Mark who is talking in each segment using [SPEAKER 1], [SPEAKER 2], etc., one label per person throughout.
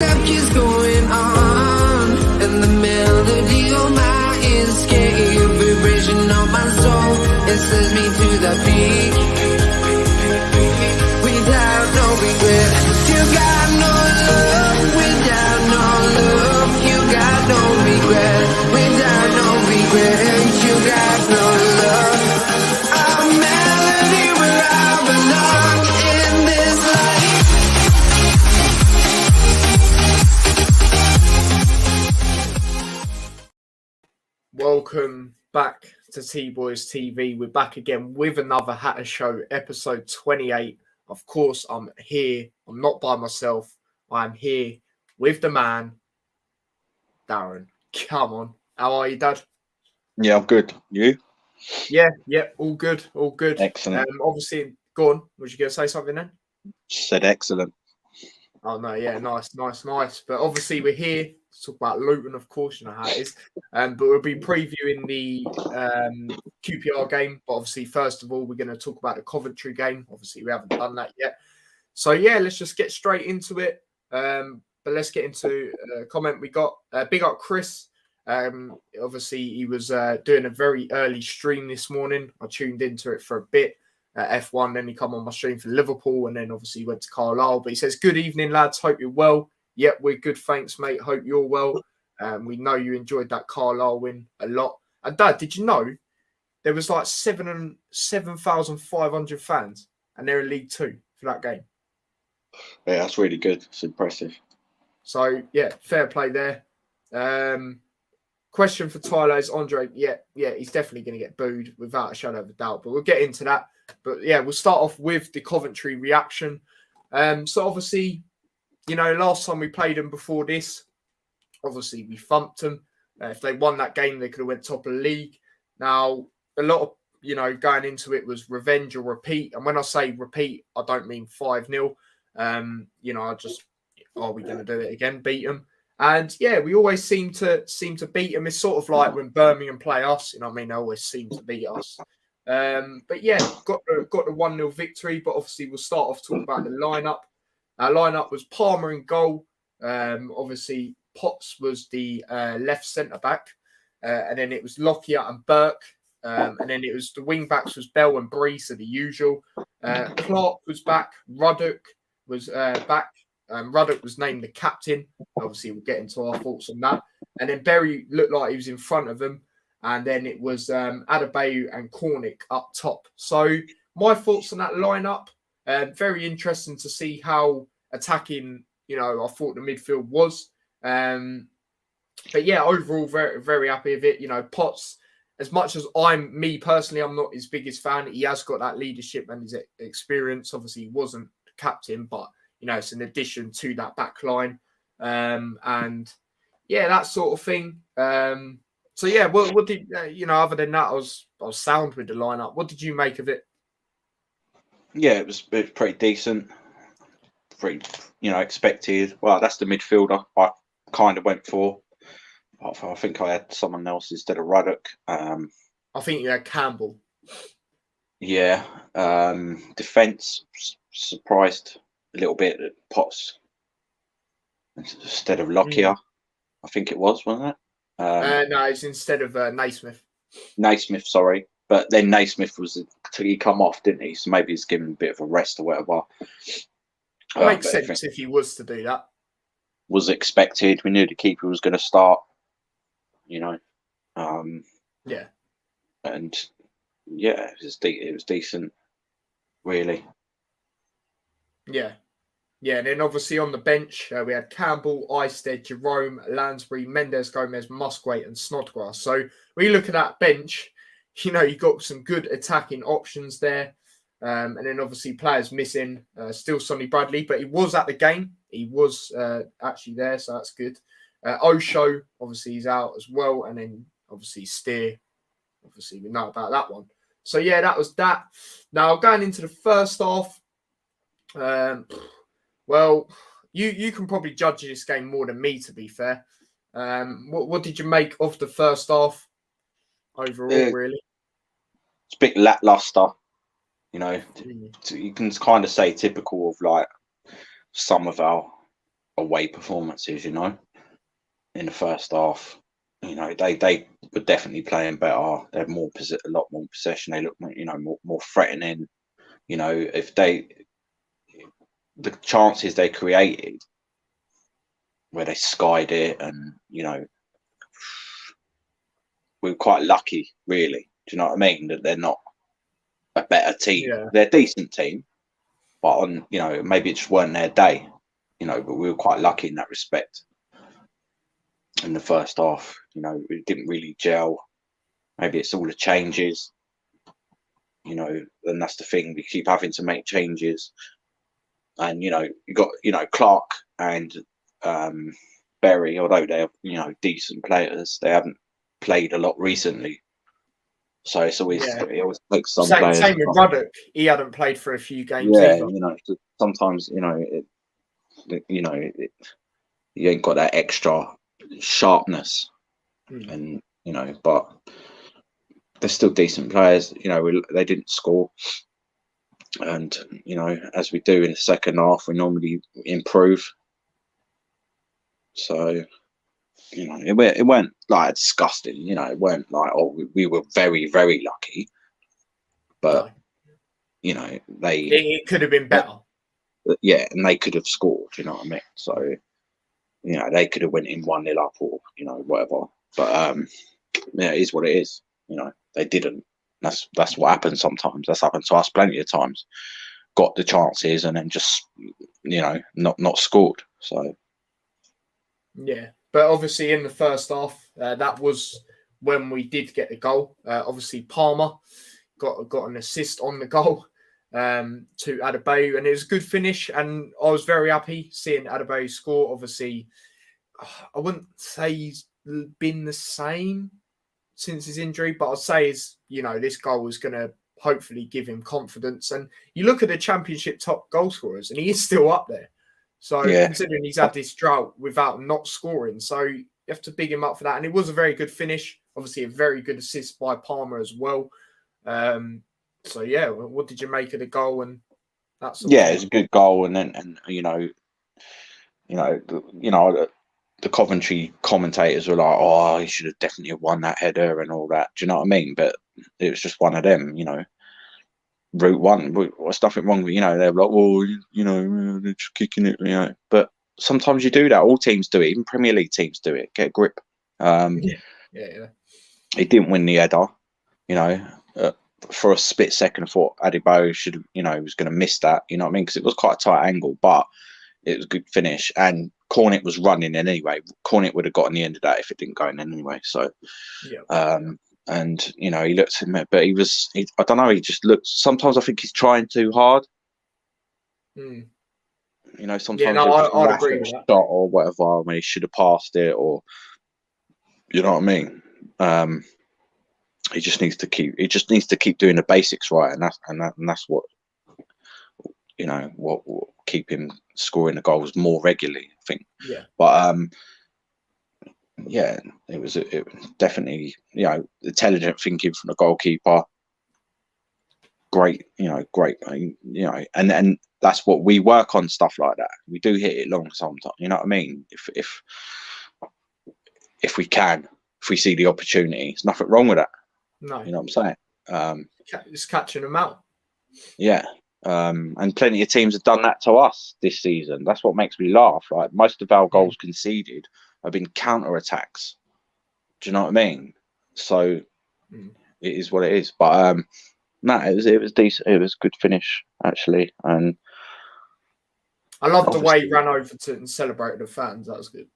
[SPEAKER 1] life keeps going on, and the melody of my escape, vibration of my soul, it sends me to the peak. Without no regret, you got no love. Without no love, you got no regret. Without no regret, you got no love. A melody where I belong in this life.
[SPEAKER 2] Welcome back to T-Boys TV. We're back again with another Hatter Show, episode 28. Of course, I'm here. I'm not by myself. I'm here with the man, Darren. Come on. How are you, Dad?
[SPEAKER 3] Yeah, I'm good. You?
[SPEAKER 2] Yeah, all good, all good.
[SPEAKER 3] Excellent.
[SPEAKER 2] Obviously, go on. Was you going to say something then?
[SPEAKER 3] Said excellent.
[SPEAKER 2] Oh, no, yeah, nice. But obviously, we're here to talk about Luton, of course, you know how it is. But we'll be previewing the QPR game. But obviously, first of all, we're going to talk about the Coventry game. Obviously, we haven't done that yet. So, yeah, let's just get straight into it. But let's get into a comment we got. Big up Chris. Obviously, he was doing a very early stream this morning. I tuned into it for a bit. F1, then he come on my stream for Liverpool, and then obviously went to Carlisle. But he says, "Good evening, lads. Hope you're well." Yep, we're good, thanks, mate. Hope you're well. We know you enjoyed that Carlisle win a lot. And Dad, did you know there was like 7,500 fans, and they're in League Two for that game?
[SPEAKER 3] Yeah, that's really good. It's impressive.
[SPEAKER 2] So yeah, fair play there. Question for Tyler is Andre. Yeah, he's definitely going to get booed without a shadow of a doubt. But we'll get into that. But yeah, we'll start off with the Coventry reaction. So obviously, you know, last time we played them before this, obviously we thumped them. If they won that game, they could have went top of the league. Now, a lot of, you know, going into it was revenge or repeat. And when I say repeat, I don't mean 5-0. You know, I just, are we going to do it again? Beat them. And yeah, we always seem to beat them. It's sort of like when Birmingham play us, you know what I mean? They always seem to beat us. But yeah, got the 1-0 victory. But obviously, we'll start off talking about the lineup. Our lineup was Palmer in goal. Obviously, Potts was the left centre back, and then it was Lockyer and Burke, and then it was the wing backs was Bell and Bree, so the usual. Clark was back. Ruddock was back. Ruddock was named the captain. Obviously, we'll get into our thoughts on that. And then Berry looked like he was in front of him. And then it was Adebayo and Cornick up top. So my thoughts on that lineup, very interesting to see how attacking, you know, I thought the midfield was. But yeah, overall, very, very happy with it. You know, Potts, as much as I'm not his biggest fan. He has got that leadership and his experience. Obviously, he wasn't the captain, but you know, it's an addition to that back line. And yeah, that sort of thing. So yeah, what did you know? Other than that, I was sound with the lineup. What did you make of it?
[SPEAKER 3] Yeah, it was pretty decent. Pretty, you know, expected. Well, that's the midfielder I kind of went for. I think I had someone else instead of Ruddock.
[SPEAKER 2] I think you had Campbell.
[SPEAKER 3] Yeah. Defence, surprised a little bit at Potts instead of Lockyer. I think it was, wasn't it?
[SPEAKER 2] No, it's instead of Naismith.
[SPEAKER 3] Naismith, sorry. But then Naismith he come off, didn't he? So maybe he's given a bit of a rest or whatever.
[SPEAKER 2] It makes sense if he was to do that.
[SPEAKER 3] Was expected. We knew the keeper was going to start, you know.
[SPEAKER 2] Yeah.
[SPEAKER 3] And yeah, it was decent, really.
[SPEAKER 2] Yeah. Yeah, and then obviously on the bench, we had Campbell, Isted, Jerome, Lansbury, Mendes, Gomez, Musgrave, and Snodgrass. So when you look at that bench, you know, you've got some good attacking options there. And then obviously players missing, still Sonny Bradley, but he was at the game. He was actually there, so that's good. Osho, obviously, he's out as well. And then obviously Steer, obviously we know about that one. So yeah, that was that. Now going into the first half, well, you can probably judge this game more than me, to be fair. What did you make of the first half overall, really?
[SPEAKER 3] It's a bit lackluster, you know. You can kind of say typical of like some of our away performances, you know, in the first half. You know, they were definitely playing better. They had a lot more possession. They looked, you know, more threatening. You know, the chances they created where they skied it, and you know, we were quite lucky, really. Do you know what I mean? That they're not a better team.
[SPEAKER 2] Yeah.
[SPEAKER 3] They're a decent team, but on, you know, maybe it just weren't their day. You know, but we were quite lucky in that respect. In the first half, you know, it didn't really gel. Maybe it's all the changes. You know, and that's the thing. We keep having to make changes, and you know, you got, you know, Clark and Berry, although they're, you know, decent players, they haven't played a lot recently. So it's always, it always takes some players.
[SPEAKER 2] Same with Ruddock. He hadn't played for a few games
[SPEAKER 3] Yeah,
[SPEAKER 2] either.
[SPEAKER 3] you know, sometimes, you know, you ain't got that extra sharpness, and you know, but they're still decent players. You know, they didn't score, and you know, as we do in the second half, we normally improve. So, you know, it weren't like disgusting. You know, it weren't like, oh, we were very, very lucky, but
[SPEAKER 2] No.
[SPEAKER 3] you know,
[SPEAKER 2] It could have been better.
[SPEAKER 3] Yeah, and they could have scored. You know what I mean? So, you know, they could have went in 1-0 up, or you know, whatever. But yeah, it is what it is. You know, they didn't. That's what happens sometimes. That's happened to us plenty of times. Got the chances and then just, you know, not scored. So
[SPEAKER 2] Yeah, but obviously in the first half, that was when we did get the goal. Obviously Palmer got an assist on the goal to Adebayo, and it was a good finish. And I was very happy seeing Adebayo score. Obviously, I wouldn't say he's been the same since his injury, but I'd say you know, this goal was going to hopefully give him confidence. And you look at the Championship top goal scorers, and he is still up there. So considering he's had this drought without not scoring, so you have to big him up for that. And it was a very good finish. Obviously, a very good assist by Palmer as well. So yeah, what did you make of the goal and that sort of thing?
[SPEAKER 3] it's a good goal, and the Coventry commentators were like, oh, he should have definitely won that header and all that. Do you know what I mean? But it was just one of them, you know. Route one, there's nothing wrong with, you know, they're like, well, you know, they're just kicking it, you know. But sometimes you do that. All teams do it. Even Premier League teams do it. Get a grip. He didn't win the header, you know. For a split second, I thought Adebayo should, you know, was going to miss that. You know what I mean? Because it was quite a tight angle, but it was a good finish. And Cornet was running in anyway. Cornet would have gotten the end of that if it didn't go in anyway. So, and you know, he looked at him, but I don't know, he just looked, sometimes I think he's trying too hard. You know, sometimes
[SPEAKER 2] I'd agree with that.
[SPEAKER 3] Shot or whatever when he should have passed it, or you know what I mean. He just needs to keep doing the basics right, and that's what, you know, what will keep him scoring the goals more regularly, I think. But yeah, it was definitely, you know, intelligent thinking from the goalkeeper. Great, you know, and that's what we work on, stuff like that. We do hit it long sometimes, you know what I mean? If we see the opportunity, there's nothing wrong with that.
[SPEAKER 2] No,
[SPEAKER 3] you know what I'm saying?
[SPEAKER 2] Just catching them out.
[SPEAKER 3] Yeah. And plenty of teams have done that to us this season. That's what makes me laugh. Like, most of our goals conceded have been counter attacks. Do you know what I mean? So it is what it is. But no, it was decent. It was a good finish, actually. And
[SPEAKER 2] I love the way he ran over to and celebrated the fans. That was good.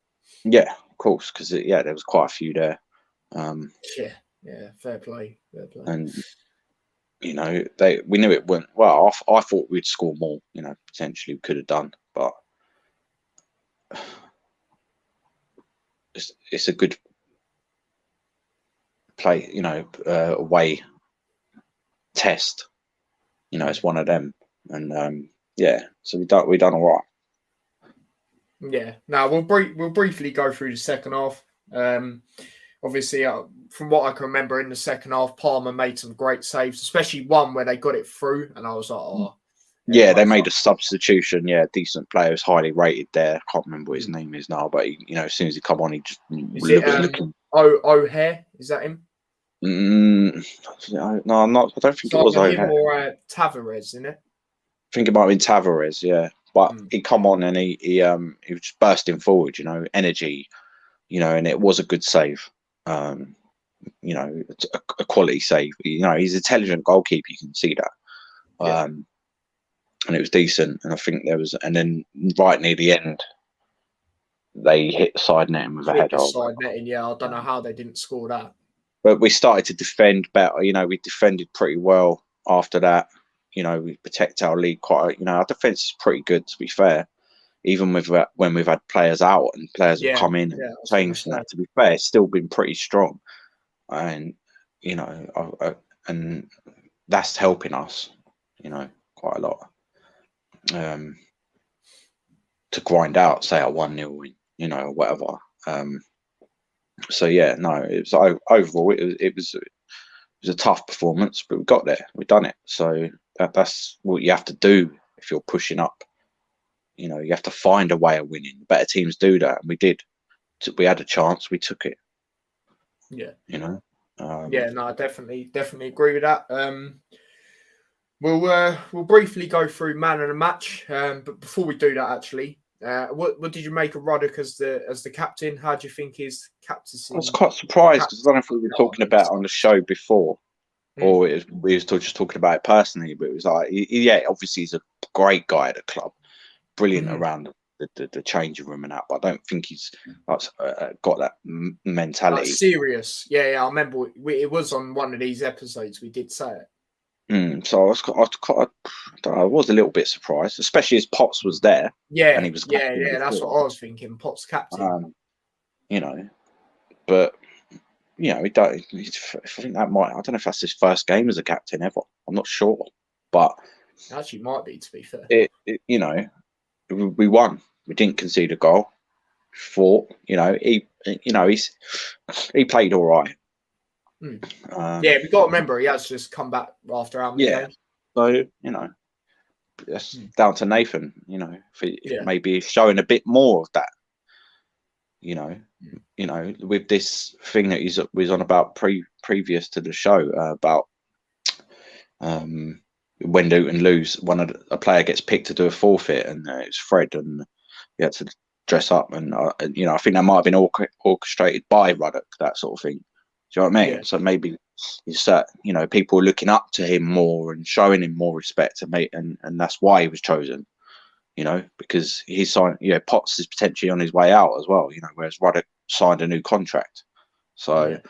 [SPEAKER 3] Yeah, of course, because there was quite a few there.
[SPEAKER 2] Yeah, fair play.
[SPEAKER 3] And you know, we knew it wouldn't. Well, I thought we'd score more. You know, potentially we could have done, but it's a good play. You know, away test. You know, it's one of them, and so we done all right.
[SPEAKER 2] Yeah. Now we'll briefly go through the second half. Obviously, from what I can remember in the second half, Palmer made some great saves, especially one where they got it through, and I was like, oh,
[SPEAKER 3] Yeah, they made a substitution. Yeah, decent player, was highly rated there. I can't remember what his name is now, but as soon as he come on, he just
[SPEAKER 2] Is it
[SPEAKER 3] looking.
[SPEAKER 2] O'Hare? Is that him?
[SPEAKER 3] No, I'm not. I don't think
[SPEAKER 2] It's
[SPEAKER 3] it was
[SPEAKER 2] either him
[SPEAKER 3] O'Hare.
[SPEAKER 2] or Tavares, isn't it?
[SPEAKER 3] I think it might have been Tavares. Yeah, but he come on and he was just bursting forward. Energy. And it was a good save. It's a quality save. He's an intelligent goalkeeper. You can see that.
[SPEAKER 2] Yeah.
[SPEAKER 3] And it was decent. And I think and then right near the end, they hit the side netting with a header.
[SPEAKER 2] Side netting, yeah. I don't know how they didn't score that.
[SPEAKER 3] But we started to defend better. We defended pretty well after that. We protect our lead quite. Our defence is pretty good, to be fair. Even when we've had players out and players have come in and changed that, to be fair, it's still been pretty strong. And, and that's helping us, quite a lot. To grind out, say, a 1-0 win, or whatever. So yeah, no, it was overall it was a tough performance, but we got there, we done it. So that's what you have to do if you're pushing up. You have to find a way of winning. The better teams do that, and we did. We had a chance, we took it.
[SPEAKER 2] Yeah.
[SPEAKER 3] Yeah,
[SPEAKER 2] no, I definitely agree with that. We'll briefly go through man of the match, but before we do that, actually, what did you make of Ruddock as the captain? How do you think his captaincy?
[SPEAKER 3] I was quite surprised because I don't know if we were talking about it on the show before, or we was just talking about it personally. But it was like, obviously he's a great guy at the club, brilliant around the changing room and that. But I don't think he's got that mentality.
[SPEAKER 2] Serious, yeah. I remember it was on one of these episodes we did say it.
[SPEAKER 3] So I was a little bit surprised, especially as Potts was there.
[SPEAKER 2] Yeah,
[SPEAKER 3] and he was captain
[SPEAKER 2] that's what I was thinking. Potts captain.
[SPEAKER 3] But he don't. I think that might. I don't know if that's his first game as a captain ever. I'm not sure, but
[SPEAKER 2] actually might be, to be fair.
[SPEAKER 3] We won. We didn't concede a goal. Fought. He played all right.
[SPEAKER 2] We got to remember he has just come back after how many games.
[SPEAKER 3] So that's down to Nathan. Maybe showing a bit more of that. With this thing that he was on about previous to the show about when Luton lose, a player gets picked to do a forfeit, and it's Fred, and he had to dress up, and I think that might have been orchestrated by Ruddock, that sort of thing. Do you know what I mean? Yeah. So maybe people are looking up to him more and showing him more respect, and that's why he was chosen. Because he signed. Potts is potentially on his way out as well. Whereas Ruddock signed a new contract. So,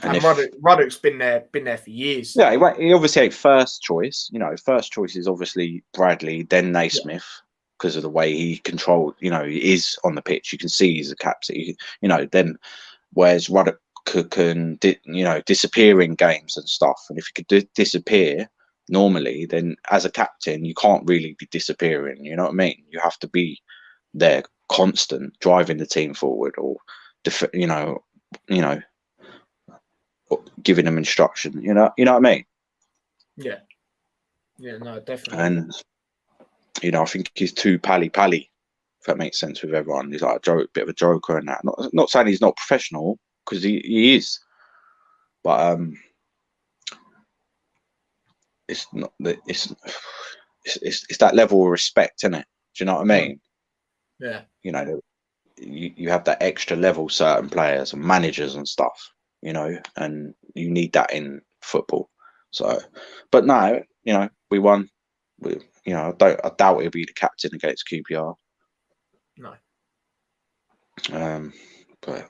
[SPEAKER 2] and Ruddock's been there for years.
[SPEAKER 3] Yeah, he obviously had first choice. First choice is obviously Bradley, then Naismith, because of the way he controlled. He is on the pitch. You can see he's a captain. Then whereas Ruddock can disappear in games and stuff, and if he could disappear normally, then as a captain you can't really be disappearing. You know what I mean? You have to be there, constant, driving the team forward, or giving them instruction. You know what I mean?
[SPEAKER 2] Yeah, no, definitely.
[SPEAKER 3] And I think he's too pally, if that makes sense with everyone. He's like a bit of a joker and that. Not saying he's not professional, because he is, but it's not that it's that level of respect, isn't it? Do you know what I mean?
[SPEAKER 2] Yeah.
[SPEAKER 3] You have that extra level, certain players and managers and stuff, and you need that in football. So, but no, we won. I doubt he'll be the captain against QPR.
[SPEAKER 2] No.
[SPEAKER 3] But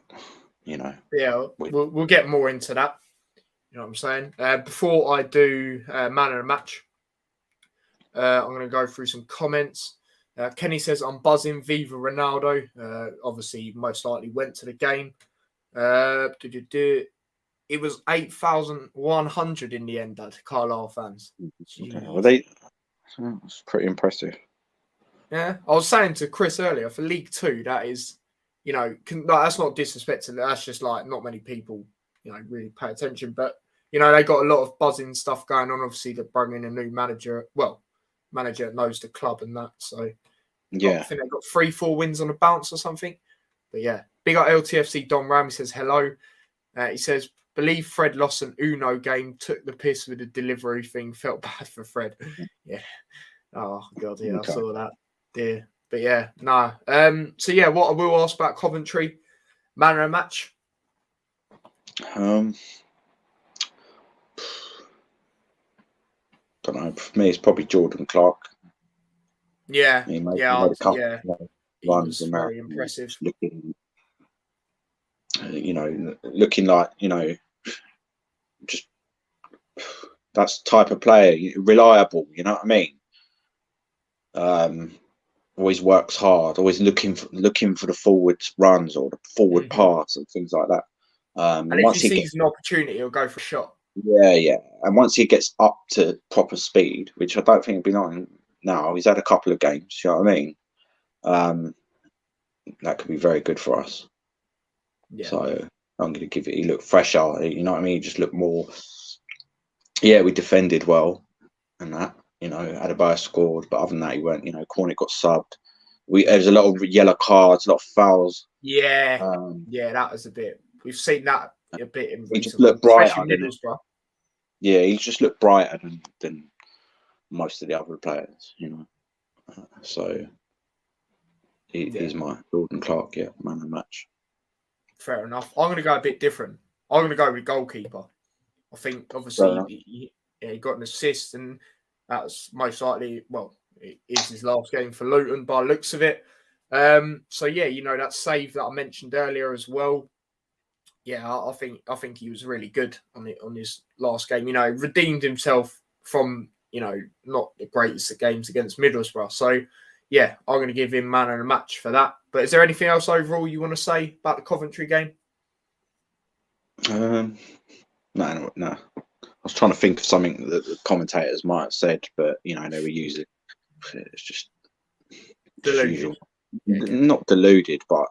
[SPEAKER 2] we'll get more into that. You know what I'm saying? Before I do man of the match, I'm going to go through some comments. Kenny says, I'm buzzing, Viva Ronaldo. Obviously, most likely went to the game. It was 8,100 in the end, Carlisle fans.
[SPEAKER 3] Well, that's pretty impressive.
[SPEAKER 2] Yeah, I was saying to Chris earlier, for League Two, that is, that's not disrespecting. That's just like not many people, really pay attention. But, they got a lot of buzzing stuff going on. Obviously, they're bringing a new manager. Well, manager that knows the club and that. So I
[SPEAKER 3] Yeah.
[SPEAKER 2] think they've got 3-4 wins on the bounce or something. But yeah, big up LTFC. Don Ram, he says hello. He says, believe Fred lost an Uno game, took the piss with the delivery thing, felt bad for Fred. Yeah. Oh god, yeah,
[SPEAKER 3] Okay.
[SPEAKER 2] I saw that. Yeah. But yeah, no. So yeah, what I will ask about Coventry, man of the match.
[SPEAKER 3] Don't know. For me, it's probably Jordan Clark.
[SPEAKER 2] Yeah,
[SPEAKER 3] He made
[SPEAKER 2] yeah,
[SPEAKER 3] a couple
[SPEAKER 2] yeah. He
[SPEAKER 3] runs
[SPEAKER 2] was
[SPEAKER 3] and
[SPEAKER 2] very
[SPEAKER 3] that,
[SPEAKER 2] impressive.
[SPEAKER 3] looking, looking like, just that's the type of player, reliable. You know what I mean? Always works hard, always looking for the forward runs or the forward pass and things like that.
[SPEAKER 2] And
[SPEAKER 3] And
[SPEAKER 2] if
[SPEAKER 3] once
[SPEAKER 2] he
[SPEAKER 3] he
[SPEAKER 2] sees an opportunity, he'll go for a shot.
[SPEAKER 3] yeah, and once he gets up to proper speed, which I don't think he'll be on now, he's had a couple of games. You know what I mean? That could be very good for us.
[SPEAKER 2] Yeah.
[SPEAKER 3] So I'm going to give it. He looked fresher. You know what I mean? He just looked more. Yeah, we defended well, and that Adebayo scored, but other than that, he went. Cornet got subbed. There was a lot of yellow cards, a lot of fouls.
[SPEAKER 2] Yeah, yeah, that was a bit. We've seen that a bit in
[SPEAKER 3] He just
[SPEAKER 2] recent
[SPEAKER 3] looked
[SPEAKER 2] ones,
[SPEAKER 3] brighter,
[SPEAKER 2] especially
[SPEAKER 3] didn't
[SPEAKER 2] Middlesbrough.
[SPEAKER 3] Yeah, he just looked brighter than most of the other players. So he's my Jordan Clark, man of the match.
[SPEAKER 2] Fair enough. I'm going to go a bit different. I'm going to go with goalkeeper. I think obviously he got an assist, and that's most likely, well, it is his last game for Luton by the looks of it. So yeah, that save that I mentioned earlier as well. Yeah, I think he was really good on his last game. Redeemed himself from not the greatest of games against Middlesbrough. So yeah, I'm going to give him man of the match for that. But is there anything else overall you want to say about the Coventry game?
[SPEAKER 3] No. I was trying to think of something that the commentators might have said, but they were using. It's just usual. Yeah, not deluded, but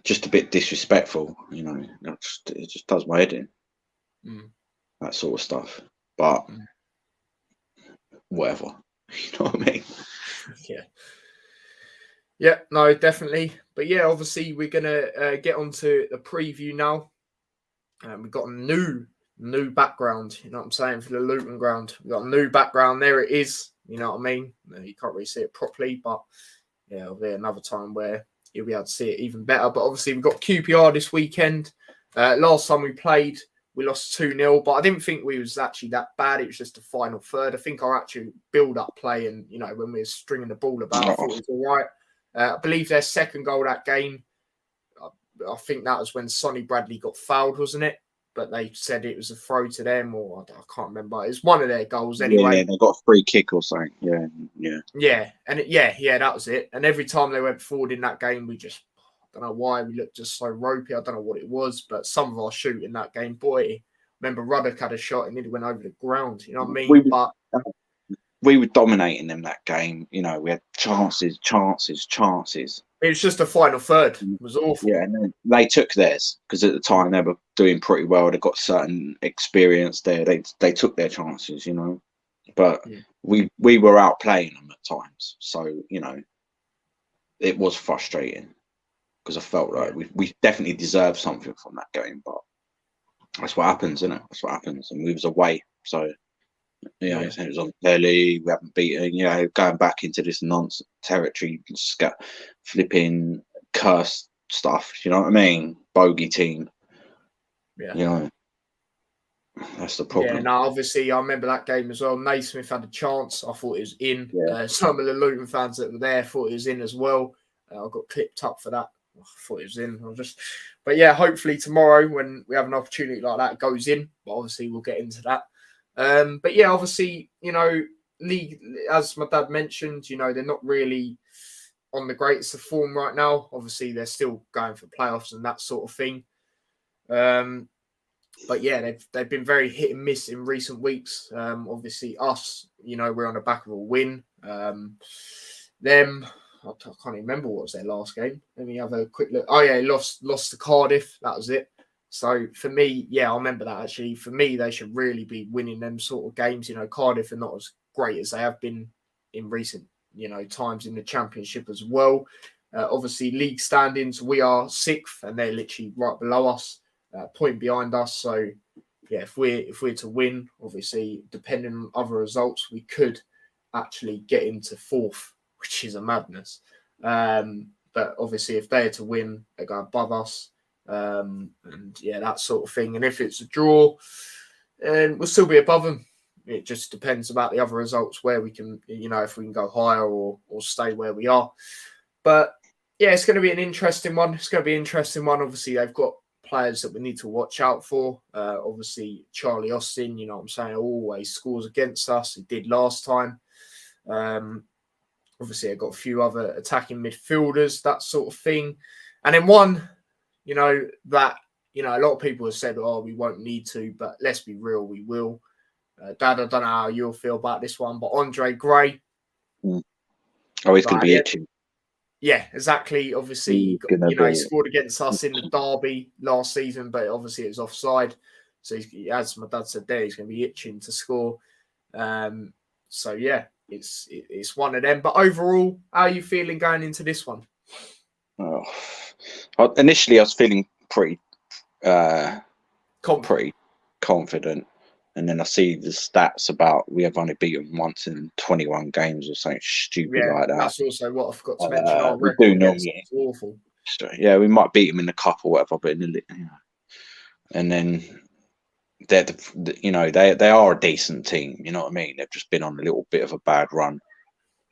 [SPEAKER 3] just a bit disrespectful. It just does my head in. That sort of stuff. But whatever, you know what I mean?
[SPEAKER 2] Yeah, no, definitely. But yeah, obviously we're gonna get onto the preview now. We've got a new background, you know what I'm saying, for the Luton ground. We've got a new background. There it is, you know what I mean? You can't really see it properly, but yeah, there'll be another time where you'll be able to see it even better. But obviously we've got QPR this weekend. Last time we played, we lost 2-0, but I didn't think we was actually that bad. It was just the final third. I think our actual build-up play and, when we were stringing the ball about, I thought it was all right. I believe their second goal that game, I think that was when Sonny Bradley got fouled, wasn't it? But they said it was a throw to them, or I can't remember. It was one of their goals anyway.
[SPEAKER 3] Yeah, they got a free kick or something. Yeah.
[SPEAKER 2] Yeah, and that was it. And every time they went forward in that game, I don't know why, we looked just so ropey. I don't know what it was, but some of our shoot in that game, boy, remember Ruddock had a shot and it went over the ground. You know what I mean?
[SPEAKER 3] We were dominating them that game. We had chances.
[SPEAKER 2] It was just the final third. It was awful.
[SPEAKER 3] Yeah, and then they took theirs because at the time they were doing pretty well. They got certain experience there. They took their chances, But we were outplaying them at times. So, it was frustrating because I felt like we definitely deserved something from that game. But that's what happens, isn't it? That's what happens. And we was away. So, it was on telly. We haven't beaten, going back into this nonsense territory, flipping cursed stuff. You know what I mean? Bogey team. Yeah. That's the problem.
[SPEAKER 2] Yeah, no, obviously, I remember that game as well. Naismith had a chance. I thought it was in.
[SPEAKER 3] Yeah.
[SPEAKER 2] Some of the Luton fans that were there thought it was in as well. I got clipped up for that. I thought it was in. But yeah, hopefully tomorrow when we have an opportunity like that, it goes in. But obviously, we'll get into that. But yeah, obviously, league, as my dad mentioned, they're not really on the greatest of form right now. Obviously, they're still going for playoffs and that sort of thing. But yeah, they've been very hit and miss in recent weeks. Obviously, us, we're on the back of a win. Them, I can't even remember what was their last game. Let me have a quick look. Oh yeah, lost to Cardiff. That was it. So for me, I remember that actually. For me, they should really be winning them sort of games. Cardiff are not as great as they have been in recent, times in the Championship as well. Obviously, league standings, we are 6th, and they're literally right below us, point behind us. So, yeah, if we're to win, obviously, depending on other results, we could actually get into 4th, which is a madness. But obviously, if they're to win, they go above us, and yeah, that sort of thing. And if it's a draw, we'll still be above them. It just depends about the other results where we can, if we can go higher or stay where we are. But yeah, it's going to be an interesting one. Obviously, they've got players that we need to watch out for. Obviously, Charlie Austin, you know what I'm saying, always scores against us. He did last time. Obviously, I've got a few other attacking midfielders, that sort of thing. And then one, that, a lot of people have said, oh, we won't need to, but let's be real, we will. Dad, I don't know how you'll feel about this one, but Andre Gray.
[SPEAKER 3] Oh, he's going to be itching.
[SPEAKER 2] Yeah, exactly. Obviously, he scored against us in the derby last season, but obviously it was offside. So, as my dad said there, he's going to be itching to score. So, yeah, it's one of them. But overall, how are you feeling going into this one?
[SPEAKER 3] Oh. Initially, I was feeling pretty confident. And then I see the stats about we have only beaten once in 21 games or something stupid like that.
[SPEAKER 2] That's also what I forgot to mention. Our
[SPEAKER 3] we
[SPEAKER 2] record
[SPEAKER 3] do normally
[SPEAKER 2] awful.
[SPEAKER 3] So, yeah, we might beat them in the cup or whatever, but in the and then they're they are a decent team. You know what I mean? They've just been on a little bit of a bad run.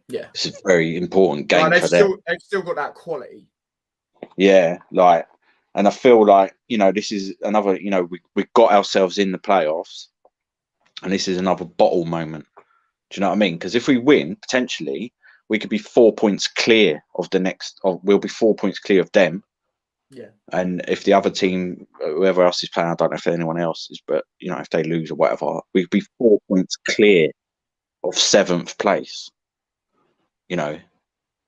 [SPEAKER 2] Yeah,
[SPEAKER 3] it's a very important game for them.
[SPEAKER 2] They've still got that quality.
[SPEAKER 3] Yeah, and I feel like this is another. We got ourselves in the playoffs. And this is another bottle moment. Do you know what I mean? Because if we win, potentially, we could be 4 points clear of the next. We'll be 4 points clear of them.
[SPEAKER 2] Yeah.
[SPEAKER 3] And if the other team, whoever else is playing, I don't know if anyone else is, but if they lose or whatever, we'd be 4 points clear of 7th place. And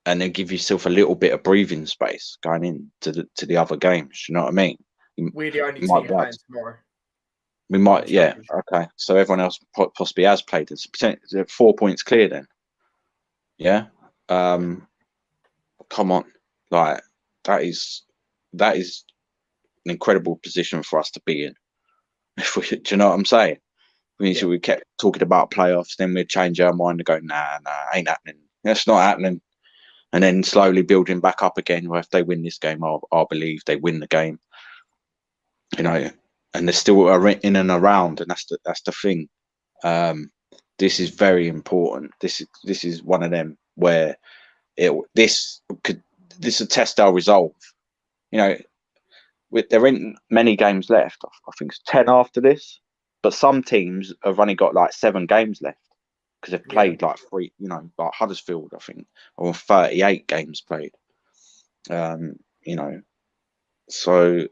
[SPEAKER 3] then give yourself a little bit of breathing space going into the other games. You know what I mean?
[SPEAKER 2] We're the only team playing tomorrow.
[SPEAKER 3] We might, yeah, okay. So everyone else possibly has played. It's 4 points clear then. Yeah. Come on, that is an incredible position for us to be in. Do you know what I'm saying? We kept talking about playoffs, then we'd change our mind and go, nah, ain't happening. That's not happening. And then slowly building back up again. Well, if they win this game, I'll believe they win the game. And they're still in and around, and that's the thing. This is very important. This is one of them where this will test our resolve. There ain't many games left. I think it's 10 after this, but some teams have only got 7 games left because they've played 3. Like Huddersfield, I think, or 38 games played. So.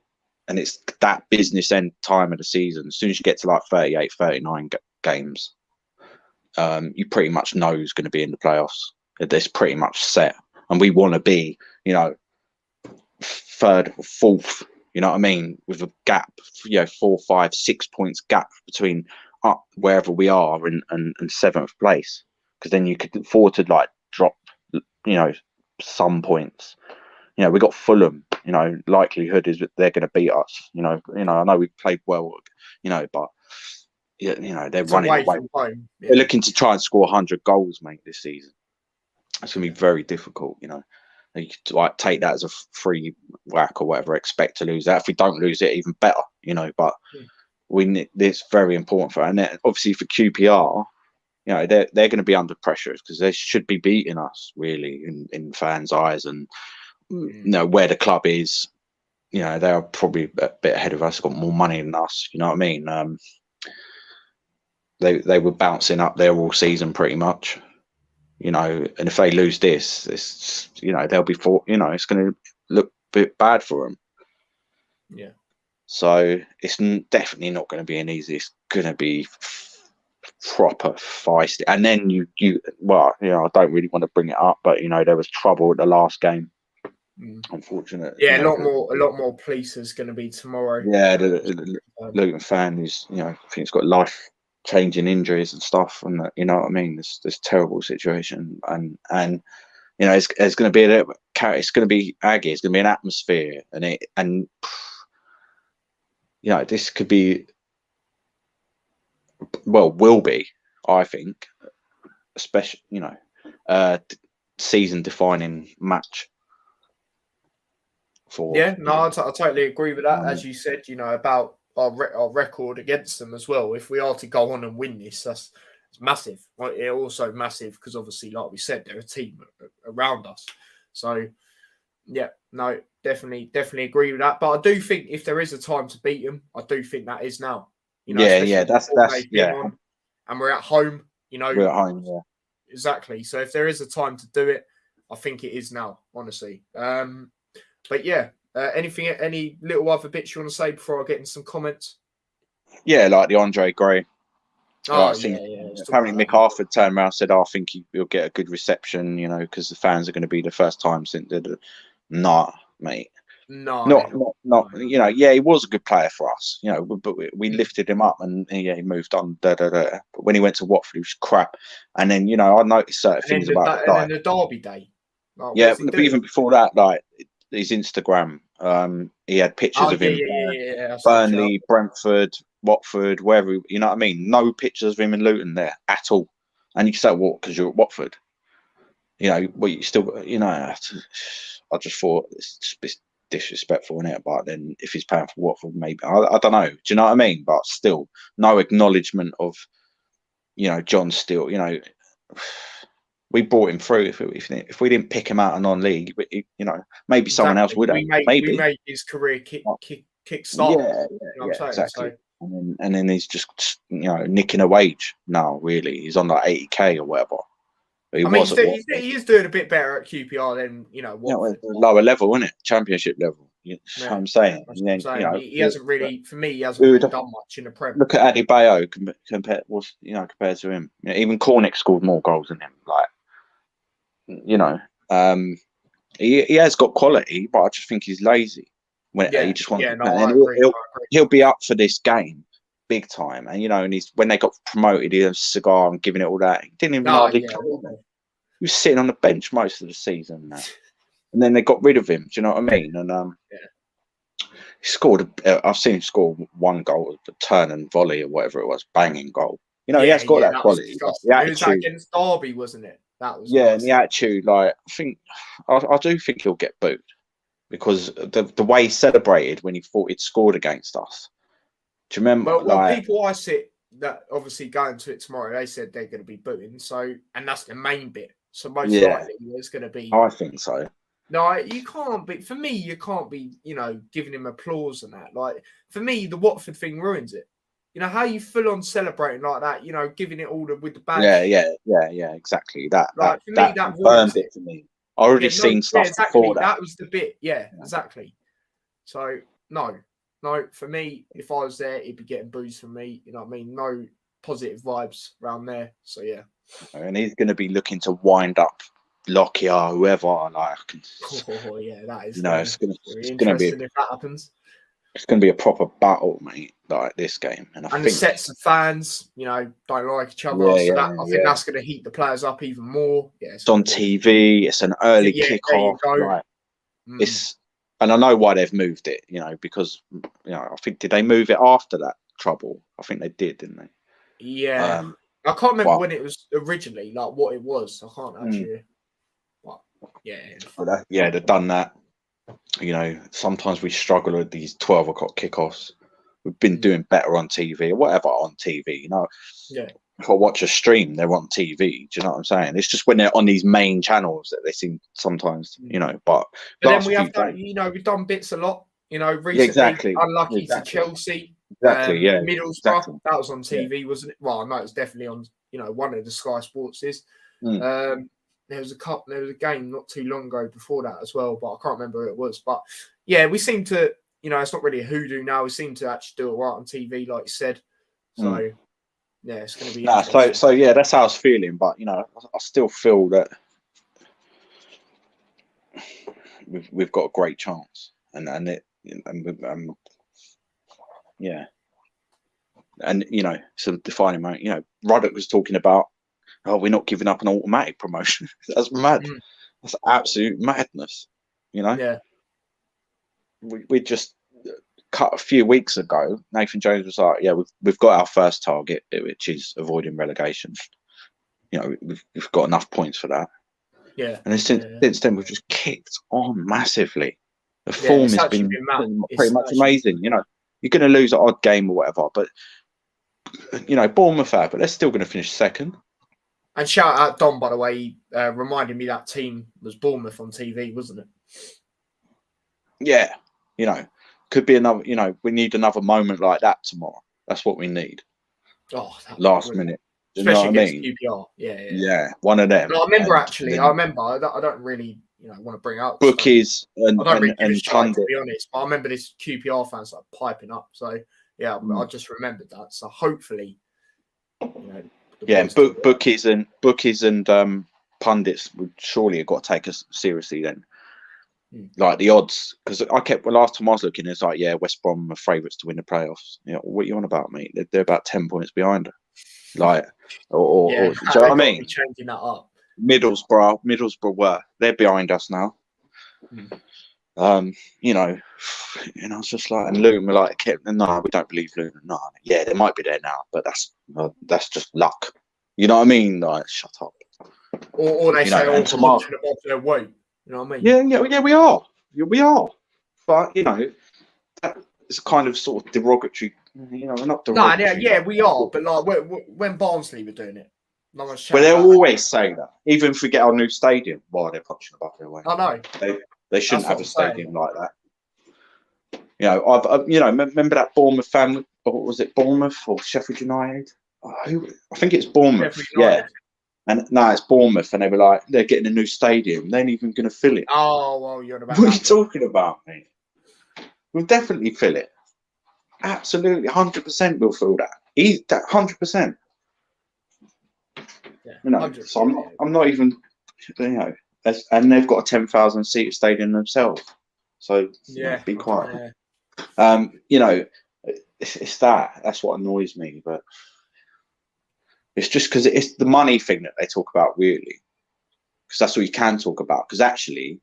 [SPEAKER 3] And it's that business end time of the season. As soon as you get to 38, 39 games, you pretty much know who's going to be in the playoffs. It's pretty much set. And we want to be, 3rd or 4th, you know what I mean? With a gap, 4, 5, 6 points gap between wherever we are and 7th place. Because then you could afford to drop, some points. We got Fulham. Likelihood is that they're going to beat us. I know we played well, but they're running away from home. Yeah. They're looking to try and score 100 goals, mate, this season. It's going to be very difficult. You could take that as a free whack or whatever. Expect to lose that. If we don't lose it, even better. But it's very important for. And then obviously for QPR, they're going to be under pressure because they should be beating us really in fans' eyes and. Where the club is, they are probably a bit ahead of us, got more money than us, you know what I mean? They were bouncing up there all season pretty much, and if they lose this, they'll be it's going to look a bit bad for them.
[SPEAKER 2] Yeah.
[SPEAKER 3] So it's definitely not going to be an easy, it's going to be proper feisty. And then I don't really want to bring it up, but there was trouble at the last game. Unfortunate.
[SPEAKER 2] Yeah, a lot more police is going to be tomorrow.
[SPEAKER 3] Yeah, the Luton fan is, I think he's got life changing injuries and stuff, and you know what I mean. This terrible situation, and you know, it's going to be it's going to be Aggie. It's going to be an atmosphere, and you know, this could be, well, will be, I think, especially, you know, season defining match for.
[SPEAKER 2] Yeah, no, I totally agree with that. As you said, you know, about our record against them as well. If we are to go on and win this, it's massive. It's also massive because obviously, like we said, they're a team around us. So, yeah, no, definitely agree with that. But I do think if there is a time to beat them, I do think that is now. You know,
[SPEAKER 3] Yeah, that's
[SPEAKER 2] on, and we're at home. You know,
[SPEAKER 3] we're at home. Yeah,
[SPEAKER 2] exactly. So if there is a time to do it, I think it is now. Honestly, but yeah. Any little other bits you want to say before I get in some comments?
[SPEAKER 3] Yeah, like the Andre Gray.
[SPEAKER 2] Oh,
[SPEAKER 3] yeah. Apparently, Mick Harford turned around and said, I think he'll get a good reception, you know, because the fans are going to be the first time since nah, mate.
[SPEAKER 2] No,
[SPEAKER 3] not. You know, yeah, he was a good player for us, you know, but we lifted him up, and yeah, he moved on. But when he went to Watford, he was crap. And then, you know, I noticed certain things about
[SPEAKER 2] the then the Derby day.
[SPEAKER 3] Like, yeah, but even before that, like his Instagram, he had pictures of him, Burnley, Brentford, Watford, wherever, you know what I mean? No pictures of him in Luton there at all. And you say, what, because you're at Watford? You know, well, you still, you know, I just thought it's disrespectful, innit? But then if he's paying for Watford, maybe, I don't know. Do you know what I mean? But still, no acknowledgement of, you know, John Steele, you know, we brought him through. If we didn't pick him out of non-league, you know, maybe someone else would have.
[SPEAKER 2] We made his career kick start.
[SPEAKER 3] Yeah, you know exactly. So. And then he's just, you know, nicking a wage now. Really, he's on like 80k or whatever. But
[SPEAKER 2] he is doing a bit better at QPR than, you know,
[SPEAKER 3] lower level, isn't it? Championship level. You know what I'm saying.
[SPEAKER 2] That's what I'm saying. You know, he hasn't really, for me, he hasn't really done much in the Prem.
[SPEAKER 3] Look at Adebayo compared to him. You know, even Cornick scored more goals than him. Like, you know, he has got quality, but I just think he's lazy. When he just wants he'll be up for this game big time. And you know, and when they got promoted, he had a cigar and giving it all that. He didn't even hardly play. He was sitting on the bench most of the season now. And then they got rid of him. Do you know what I mean? And he scored. I've seen him score one goal, a turn and volley or whatever it was, banging goal. You know, he has got that quality.
[SPEAKER 2] The attitude, it was against Derby, wasn't it? That was
[SPEAKER 3] and the attitude. Like, I do think he'll get booed because the way he celebrated when he thought he'd scored against us. Do you remember?
[SPEAKER 2] Well, people I sit that obviously going to it tomorrow, they said they're going to be booing. So, and that's the main bit. So most likely there's going to be.
[SPEAKER 3] I think so.
[SPEAKER 2] No, you can't be. For me, you can't be, you know, giving him applause and that. Like, for me, the Watford thing ruins it. You know, how you full on celebrating like that, you know, giving it all with the badge.
[SPEAKER 3] Yeah, exactly. That
[SPEAKER 2] burns
[SPEAKER 3] it for me. I already seen stuff before that.
[SPEAKER 2] That was the bit. Yeah, exactly. So, no, for me, if I was there, he'd be getting booze from me. You know what I mean? No positive vibes around there. So, yeah.
[SPEAKER 3] And he's going to be looking to wind up Lockyer, whoever. Like,
[SPEAKER 2] that is.
[SPEAKER 3] You know, it's going
[SPEAKER 2] to be if that happens.
[SPEAKER 3] It's going to be a proper battle, mate. Like this game,
[SPEAKER 2] and I think the sets of fans, you know, don't like each other. I think that's going to heat the players up even more. Yeah,
[SPEAKER 3] it's on TV. It's an early kickoff. Like, it's, and I know why they've moved it. You know, because you know, I think did they move it after that trouble? I think they did, didn't they?
[SPEAKER 2] Yeah, I can't remember when it was originally, like what it was. I can't actually. But
[SPEAKER 3] yeah, they've done that. You know, sometimes we struggle with these 12 o'clock kickoffs. We've been doing better on TV or whatever on TV. You know, if I watch a stream, they're on TV. Do you know what I'm saying? It's just when they're on these main channels that they seem sometimes, you know. But
[SPEAKER 2] then we have done, you know, we've done bits a lot. You know, recently unlucky to Chelsea. Middlesbrough, that was on TV, wasn't it? Well, no, it's definitely on. You know, one of the Sky Sportses. There was a game not too long ago before that as well, but I can't remember who it was. But yeah, we seem to, you know, it's not really a hoodoo now. We seem to actually do it right on TV, like you said. So yeah, it's going to be.
[SPEAKER 3] So yeah, that's how I was feeling. But you know, I still feel that we've got a great chance, and And, some defining moment, Ruddock was talking about, oh, we're not giving up an automatic promotion. That's mad. That's absolute madness.
[SPEAKER 2] Yeah.
[SPEAKER 3] We just cut a few weeks ago. Nathan Jones was like, yeah, we've got our first target, which is avoiding relegation. We've got enough points for that.
[SPEAKER 2] Yeah.
[SPEAKER 3] And since then, we've just kicked on massively. The
[SPEAKER 2] Yeah,
[SPEAKER 3] form
[SPEAKER 2] it's
[SPEAKER 3] has
[SPEAKER 2] actually
[SPEAKER 3] been
[SPEAKER 2] It's
[SPEAKER 3] pretty much
[SPEAKER 2] actually-
[SPEAKER 3] amazing. You're going to lose an odd game or whatever, but Bournemouth are, but they're still going to finish second.
[SPEAKER 2] And shout out Don, by the way, he reminded me that team was Bournemouth on TV, wasn't it?
[SPEAKER 3] Yeah, could be another. We need another moment like that tomorrow. That's what we need.
[SPEAKER 2] Oh,
[SPEAKER 3] last minute. Do you
[SPEAKER 2] especially
[SPEAKER 3] know what I
[SPEAKER 2] against
[SPEAKER 3] mean?
[SPEAKER 2] QPR.
[SPEAKER 3] Yeah, one of them.
[SPEAKER 2] No, I remember actually. I remember. I don't really, want to bring out
[SPEAKER 3] bookies and
[SPEAKER 2] I don't really give a
[SPEAKER 3] and
[SPEAKER 2] shit,
[SPEAKER 3] pundit.
[SPEAKER 2] to be honest. But I remember this QPR fans like piping up. So yeah, I just remembered that. So hopefully,
[SPEAKER 3] bookies and pundits would surely have got to take us seriously then. Like the odds, because last time I was looking, it's like, yeah, West Brom are favourites to win the playoffs. What are you on about, mate? They're about 10 points behind. Like, or do you know what I mean?
[SPEAKER 2] Changing that up.
[SPEAKER 3] Middlesbrough they're behind us now. I was just like, and Luton were like, no, we don't believe Luton. No, yeah, they might be there now, but that's just luck. You know what I mean? Like, shut up.
[SPEAKER 2] Or they say, oh, tomorrow above their weight. You know what I
[SPEAKER 3] mean? Yeah, we are. But that is kind of sort of derogatory. We're not derogatory.
[SPEAKER 2] No, yeah, we are. But like when Barnsley were doing it, no one's.
[SPEAKER 3] Well, they'll always say that, even if we get our new stadium. Why they're punching above their weight?
[SPEAKER 2] I know.
[SPEAKER 3] They shouldn't have a stadium like that. I've remember that Bournemouth fan, or was it Bournemouth or Sheffield United? I think it's Bournemouth. Yeah. And no, it's Bournemouth, and they were like, they're getting a new stadium. They ain't even going to fill it.
[SPEAKER 2] Oh, well, you're about.
[SPEAKER 3] What are you talking about, mate? We'll definitely fill it. Absolutely, 100% we'll fill that. 100%.
[SPEAKER 2] Yeah,
[SPEAKER 3] so I'm not even, and they've got a 10,000 seat stadium themselves. So be quiet. Yeah. It's that's what annoys me, but. It's just because it's the money thing that they talk about, really, because that's what you can talk about. Because actually,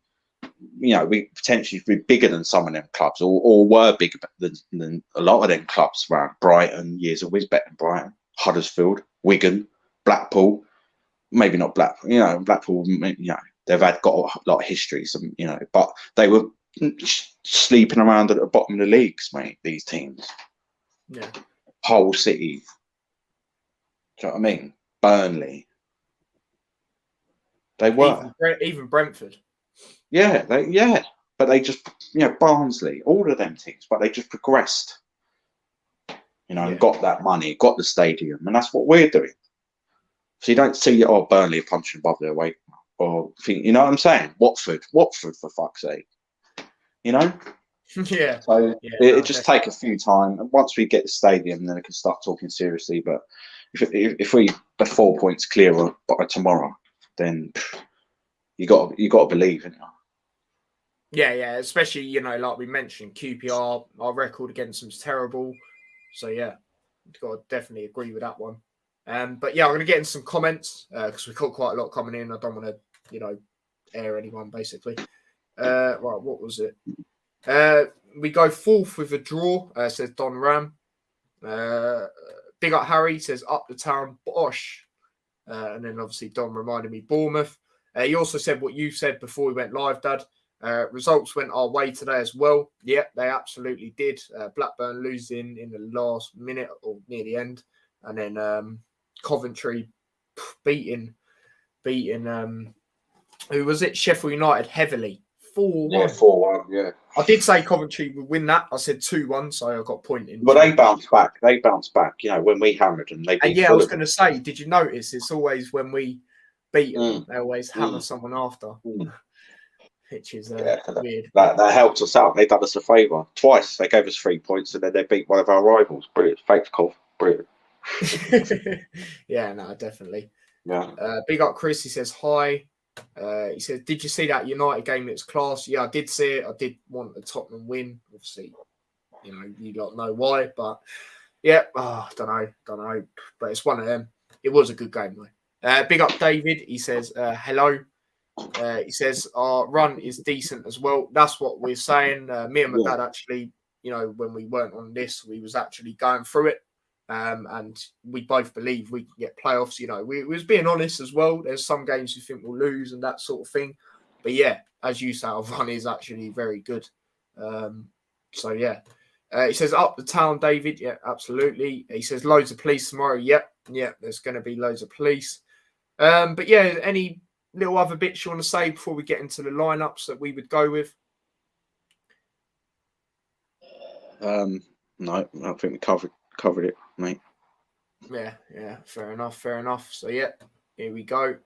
[SPEAKER 3] we potentially be bigger than some of them clubs, or were bigger than a lot of them clubs around Brighton. Years of better than Brighton, Huddersfield, Wigan, Blackpool. Maybe not Blackpool. Blackpool. They've got a lot of history. But they were sleeping around at the bottom of the leagues, mate. These teams.
[SPEAKER 2] Yeah.
[SPEAKER 3] Whole city. Do you know what I mean? Burnley. They were.
[SPEAKER 2] Even Brentford.
[SPEAKER 3] Yeah, but they just, Barnsley, all of them teams, but they just progressed. And got that money, got the stadium, and that's what we're doing. So you don't see, Burnley punching above their weight, or you know what I'm saying? Watford for fuck's sake.
[SPEAKER 2] Yeah.
[SPEAKER 3] So it just take a few time, and once we get the stadium, then we can start talking seriously. But if we're 4 points clear by tomorrow, then you got to believe in it.
[SPEAKER 2] Yeah, especially like we mentioned, QPR, our record against them is terrible. So yeah, got to definitely agree with that one. But yeah, I'm going to get in some comments because we've got quite a lot coming in. I don't want to air anyone basically. Right, what was it? We go fourth with a draw. Says Don Ram. Big up Harry says up the town, bosh. And then obviously Don reminded me Bournemouth. He also said what you said before we went live, Dad. Results went our way today as well. Yeah, they absolutely did. Blackburn losing in the last minute or near the end, and then Coventry beating who was it? Sheffield United heavily. 4-1.
[SPEAKER 3] Yeah, 4-1. Yeah.
[SPEAKER 2] I did say Coventry would win that. I said 2-1, so I got a point in.
[SPEAKER 3] But they bounced back. When we hammered them, they.
[SPEAKER 2] And I was going to say, did you notice? It's always when we beat them, they always hammer someone after, which is weird.
[SPEAKER 3] That helped us out. They done us a favour twice. They gave us 3 points, and then they beat one of our rivals. Brilliant, thanks, Cov. Brilliant.
[SPEAKER 2] Yeah, no, definitely.
[SPEAKER 3] Yeah.
[SPEAKER 2] Big up, Chris. He says hi. He says, "Did you see that United game? It's class." Yeah, I did see it. I did want the Tottenham win. Obviously, you lot know why, but Yeah, don't know, but it's one of them. It was a good game though. Big up David. He says hello. He says our run is decent as well. That's what we're saying. Me and my dad actually, when we weren't on this, we was actually going through it. And we both believe we can get playoffs. We was being honest as well. There's some games you think we'll lose and that sort of thing. But yeah, as you say, our run is actually very good. So yeah. He says up the town, David. Yeah, absolutely. He says loads of police tomorrow. Yep. There's going to be loads of police. But yeah, any little other bits you want to say before we get into the lineups that we would go with?
[SPEAKER 3] No, I think we covered it, mate.
[SPEAKER 2] Yeah, fair enough. So yeah, here we go.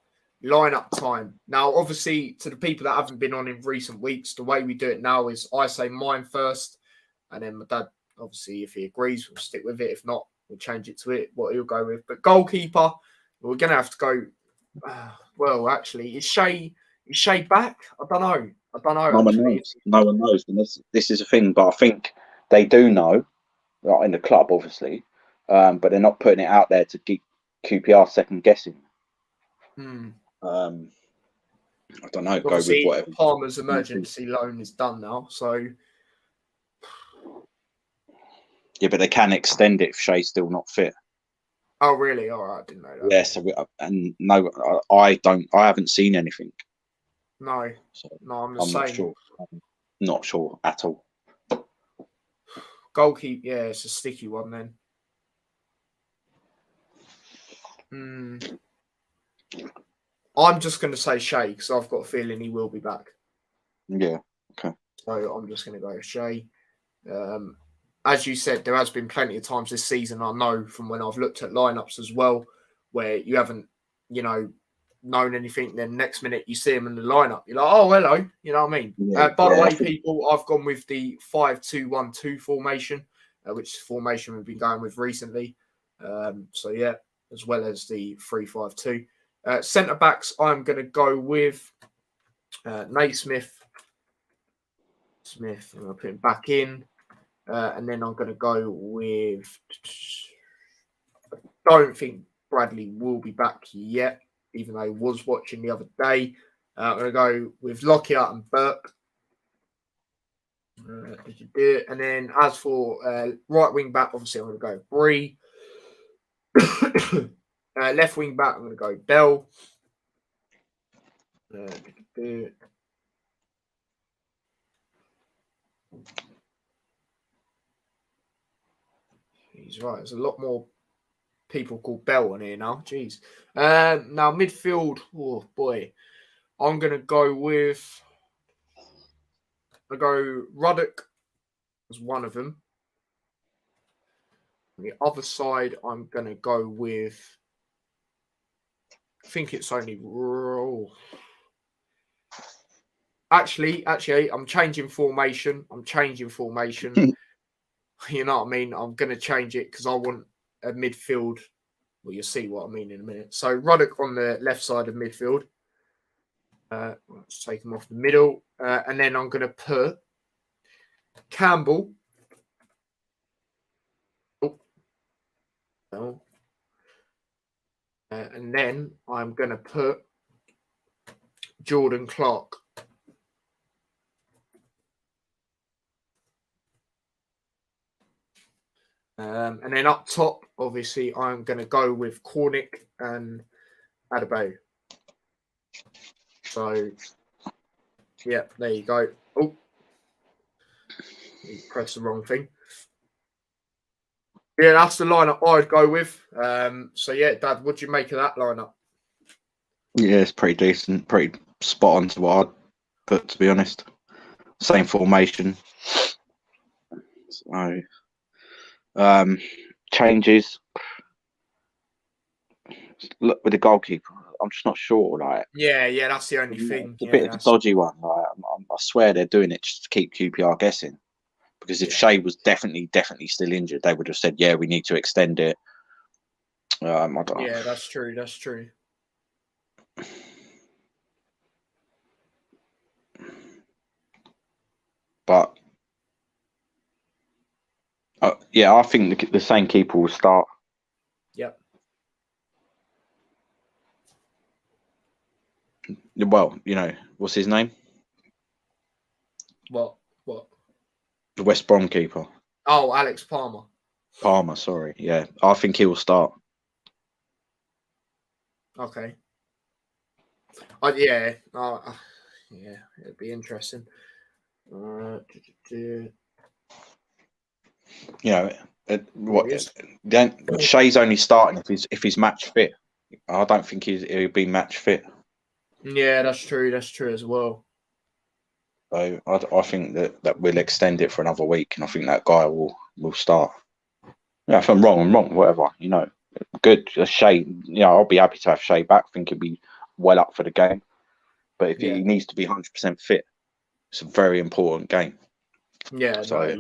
[SPEAKER 2] Lineup time. Now, obviously, to the people that haven't been on in recent weeks, the way we do it now is I say mine first, and then my dad, obviously, if he agrees, we'll stick with it. If not, we'll change it to what he'll go with. But goalkeeper, we're going to have to go. Well, actually, is Shay back? I don't know.
[SPEAKER 3] No one knows. No one knows. And this is a thing, but I think they do know, like in the club, obviously, but they're not putting it out there to keep QPR second guessing. I don't know.
[SPEAKER 2] Obviously,
[SPEAKER 3] go with whatever.
[SPEAKER 2] Palmer's emergency loan is done now, so.
[SPEAKER 3] Yeah, but they can extend it if Shay's still not fit.
[SPEAKER 2] Oh, really? All right, I didn't know that.
[SPEAKER 3] Yeah, so I haven't seen anything.
[SPEAKER 2] No,
[SPEAKER 3] so
[SPEAKER 2] I'm
[SPEAKER 3] not sure. I'm not sure at all.
[SPEAKER 2] Goalkeeper, yeah, it's a sticky one then. I'm just going to say Shay because I've got a feeling he will be back.
[SPEAKER 3] Yeah, okay.
[SPEAKER 2] So I'm just going to go Shay. As you said, there has been plenty of times this season, I know from when I've looked at lineups as well, where you haven't, known anything. Then next minute you see him in the lineup. You're like, oh, hello. You know what I mean? By the way, people, I've gone with the 5-2-1-2 formation, which is formation we've been going with recently. So, yeah, as well as the 3-5-2. Centre backs, I'm going to go with Nate Smith. I'm going to put him back in. And then I'm going to go with. I don't think Bradley will be back yet, even though he was watching the other day. I'm going to go with Lockyer and Burke. And then as for right wing back, obviously I'm going to go Bree. Left wing back, I'm going to go Bell. He's right. There's a lot more people called Bell on here now. Jeez. Now midfield. Oh boy, I'm gonna go with. I go Ruddock as one of them. On the other side, I'm gonna go with. I think it's only. Oh. Actually, I'm changing formation. You know what I mean? I'm going to change it because I want a midfield. Well, you'll see what I mean in a minute. So Ruddock on the left side of midfield. Let's take him off the middle. And then I'm going to put Campbell. And then I'm going to put Jordan Clark. And then up top, obviously, I'm going to go with Cornick and Adebayo. So, yeah, there you go. Oh, you pressed the wrong thing. Yeah, that's the lineup I'd go with. So, yeah, Dad, what do you make of that lineup?
[SPEAKER 3] Yeah, it's pretty decent, pretty spot on to what I'd put, to be honest. Same formation. So, changes. Look with the goalkeeper, I'm just not sure. Like,
[SPEAKER 2] yeah, that's the only thing.
[SPEAKER 3] It's a bit of a dodgy one. Like, I swear they're doing it just to keep QPR guessing. Because if Shay was definitely still injured, they would have said, "Yeah, we need to extend it." I don't know.
[SPEAKER 2] Yeah, that's true.
[SPEAKER 3] But Yeah, I think the same keeper will start.
[SPEAKER 2] Yep.
[SPEAKER 3] Well, what's his name?
[SPEAKER 2] What?
[SPEAKER 3] The West Brom keeper.
[SPEAKER 2] Oh, Alex Palmer.
[SPEAKER 3] Palmer, sorry. Yeah, I think he will start.
[SPEAKER 2] Okay. Yeah. Yeah, it'd be interesting.
[SPEAKER 3] Shea's only starting if he's match fit. I don't think he'll be match fit.
[SPEAKER 2] Yeah, that's true. That's true as well.
[SPEAKER 3] So I think that we'll extend it for another week, and I think that guy will start. Yeah, if I'm wrong, whatever. Good. Shea, I'll be happy to have Shea back. I think he'll be well up for the game. But if he needs to be 100% fit, it's a very important game.
[SPEAKER 2] Yeah.
[SPEAKER 3] So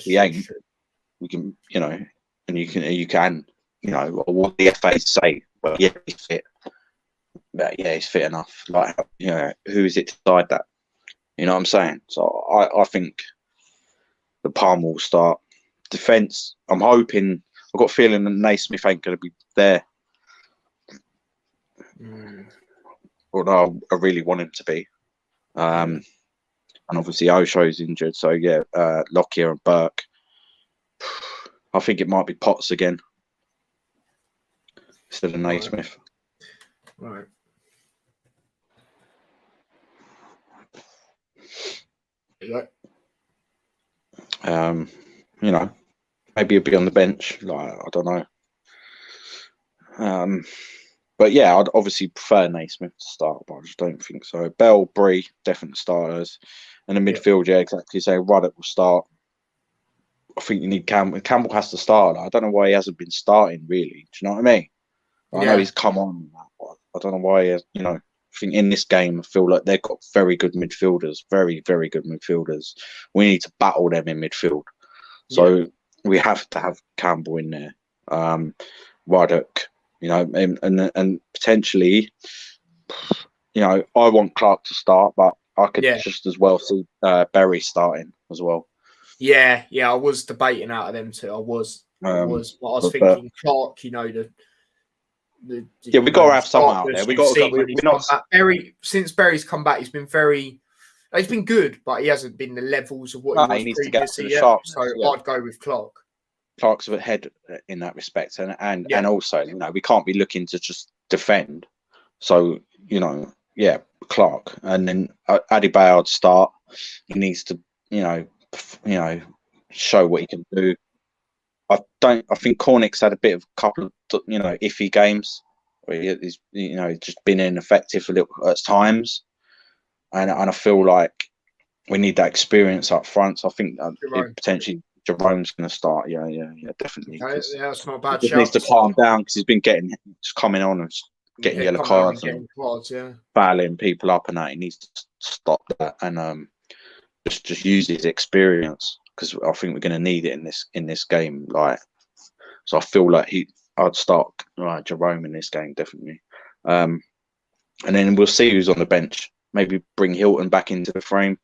[SPEAKER 2] he ain't.
[SPEAKER 3] We can, and you can, what the FA say. Well, yeah, he's fit. But yeah, he's fit enough. Like, who is it to decide that? You know what I'm saying? So I think the Palmer will start. Defence, I'm hoping. I've got a feeling that Naismith ain't going to be there. Although I really want him to be. And obviously Osho's injured. So yeah, Lockyer and Burke. I think it might be Potts again instead of Naismith.
[SPEAKER 2] Right.
[SPEAKER 3] Maybe he'll be on the bench. Like, I don't know. But yeah, I'd obviously prefer Naismith to start, but I just don't think so. Bell, Bree, definite starters. And the midfield, yeah, exactly. So Ruddock will start. I think you need Campbell. Campbell has to start. I don't know why he hasn't been starting, really. Do you know what I mean? I know he's come on. I don't know why. I think in this game, I feel like they've got very good midfielders. Very, very good midfielders. We need to battle them in midfield. So we have to have Campbell in there. Ruddock, and potentially, I want Clark to start, but I could just as well see Berry starting as well.
[SPEAKER 2] Yeah, I was debating out of them two. I was. But I was thinking Clark. We got
[SPEAKER 3] to have someone out there. We're not.
[SPEAKER 2] Berry, since Berry's come back, he's been very. He's been good, but he hasn't been the levels of what he was previously. So I'd go with Clark.
[SPEAKER 3] Clark's ahead in that respect, and also we can't be looking to just defend. So Clark, and then Adebayo would start. He needs to show what he can do. I think Cornick's had a bit of a couple of iffy games where he's just been ineffective a little at times, and I feel like we need that experience up front. So I think potentially Jerome's going to start. Yeah, definitely.
[SPEAKER 2] Okay, that's not a bad.
[SPEAKER 3] He just needs to calm down because he's been just coming on and getting yellow cards and fouling people up, and that he needs to stop that and just use his experience, because I think we're going to need it in this game. Like, so I feel like I'd start Jerome in this game definitely, and then we'll see who's on the bench. Maybe bring Hilton back into the frame.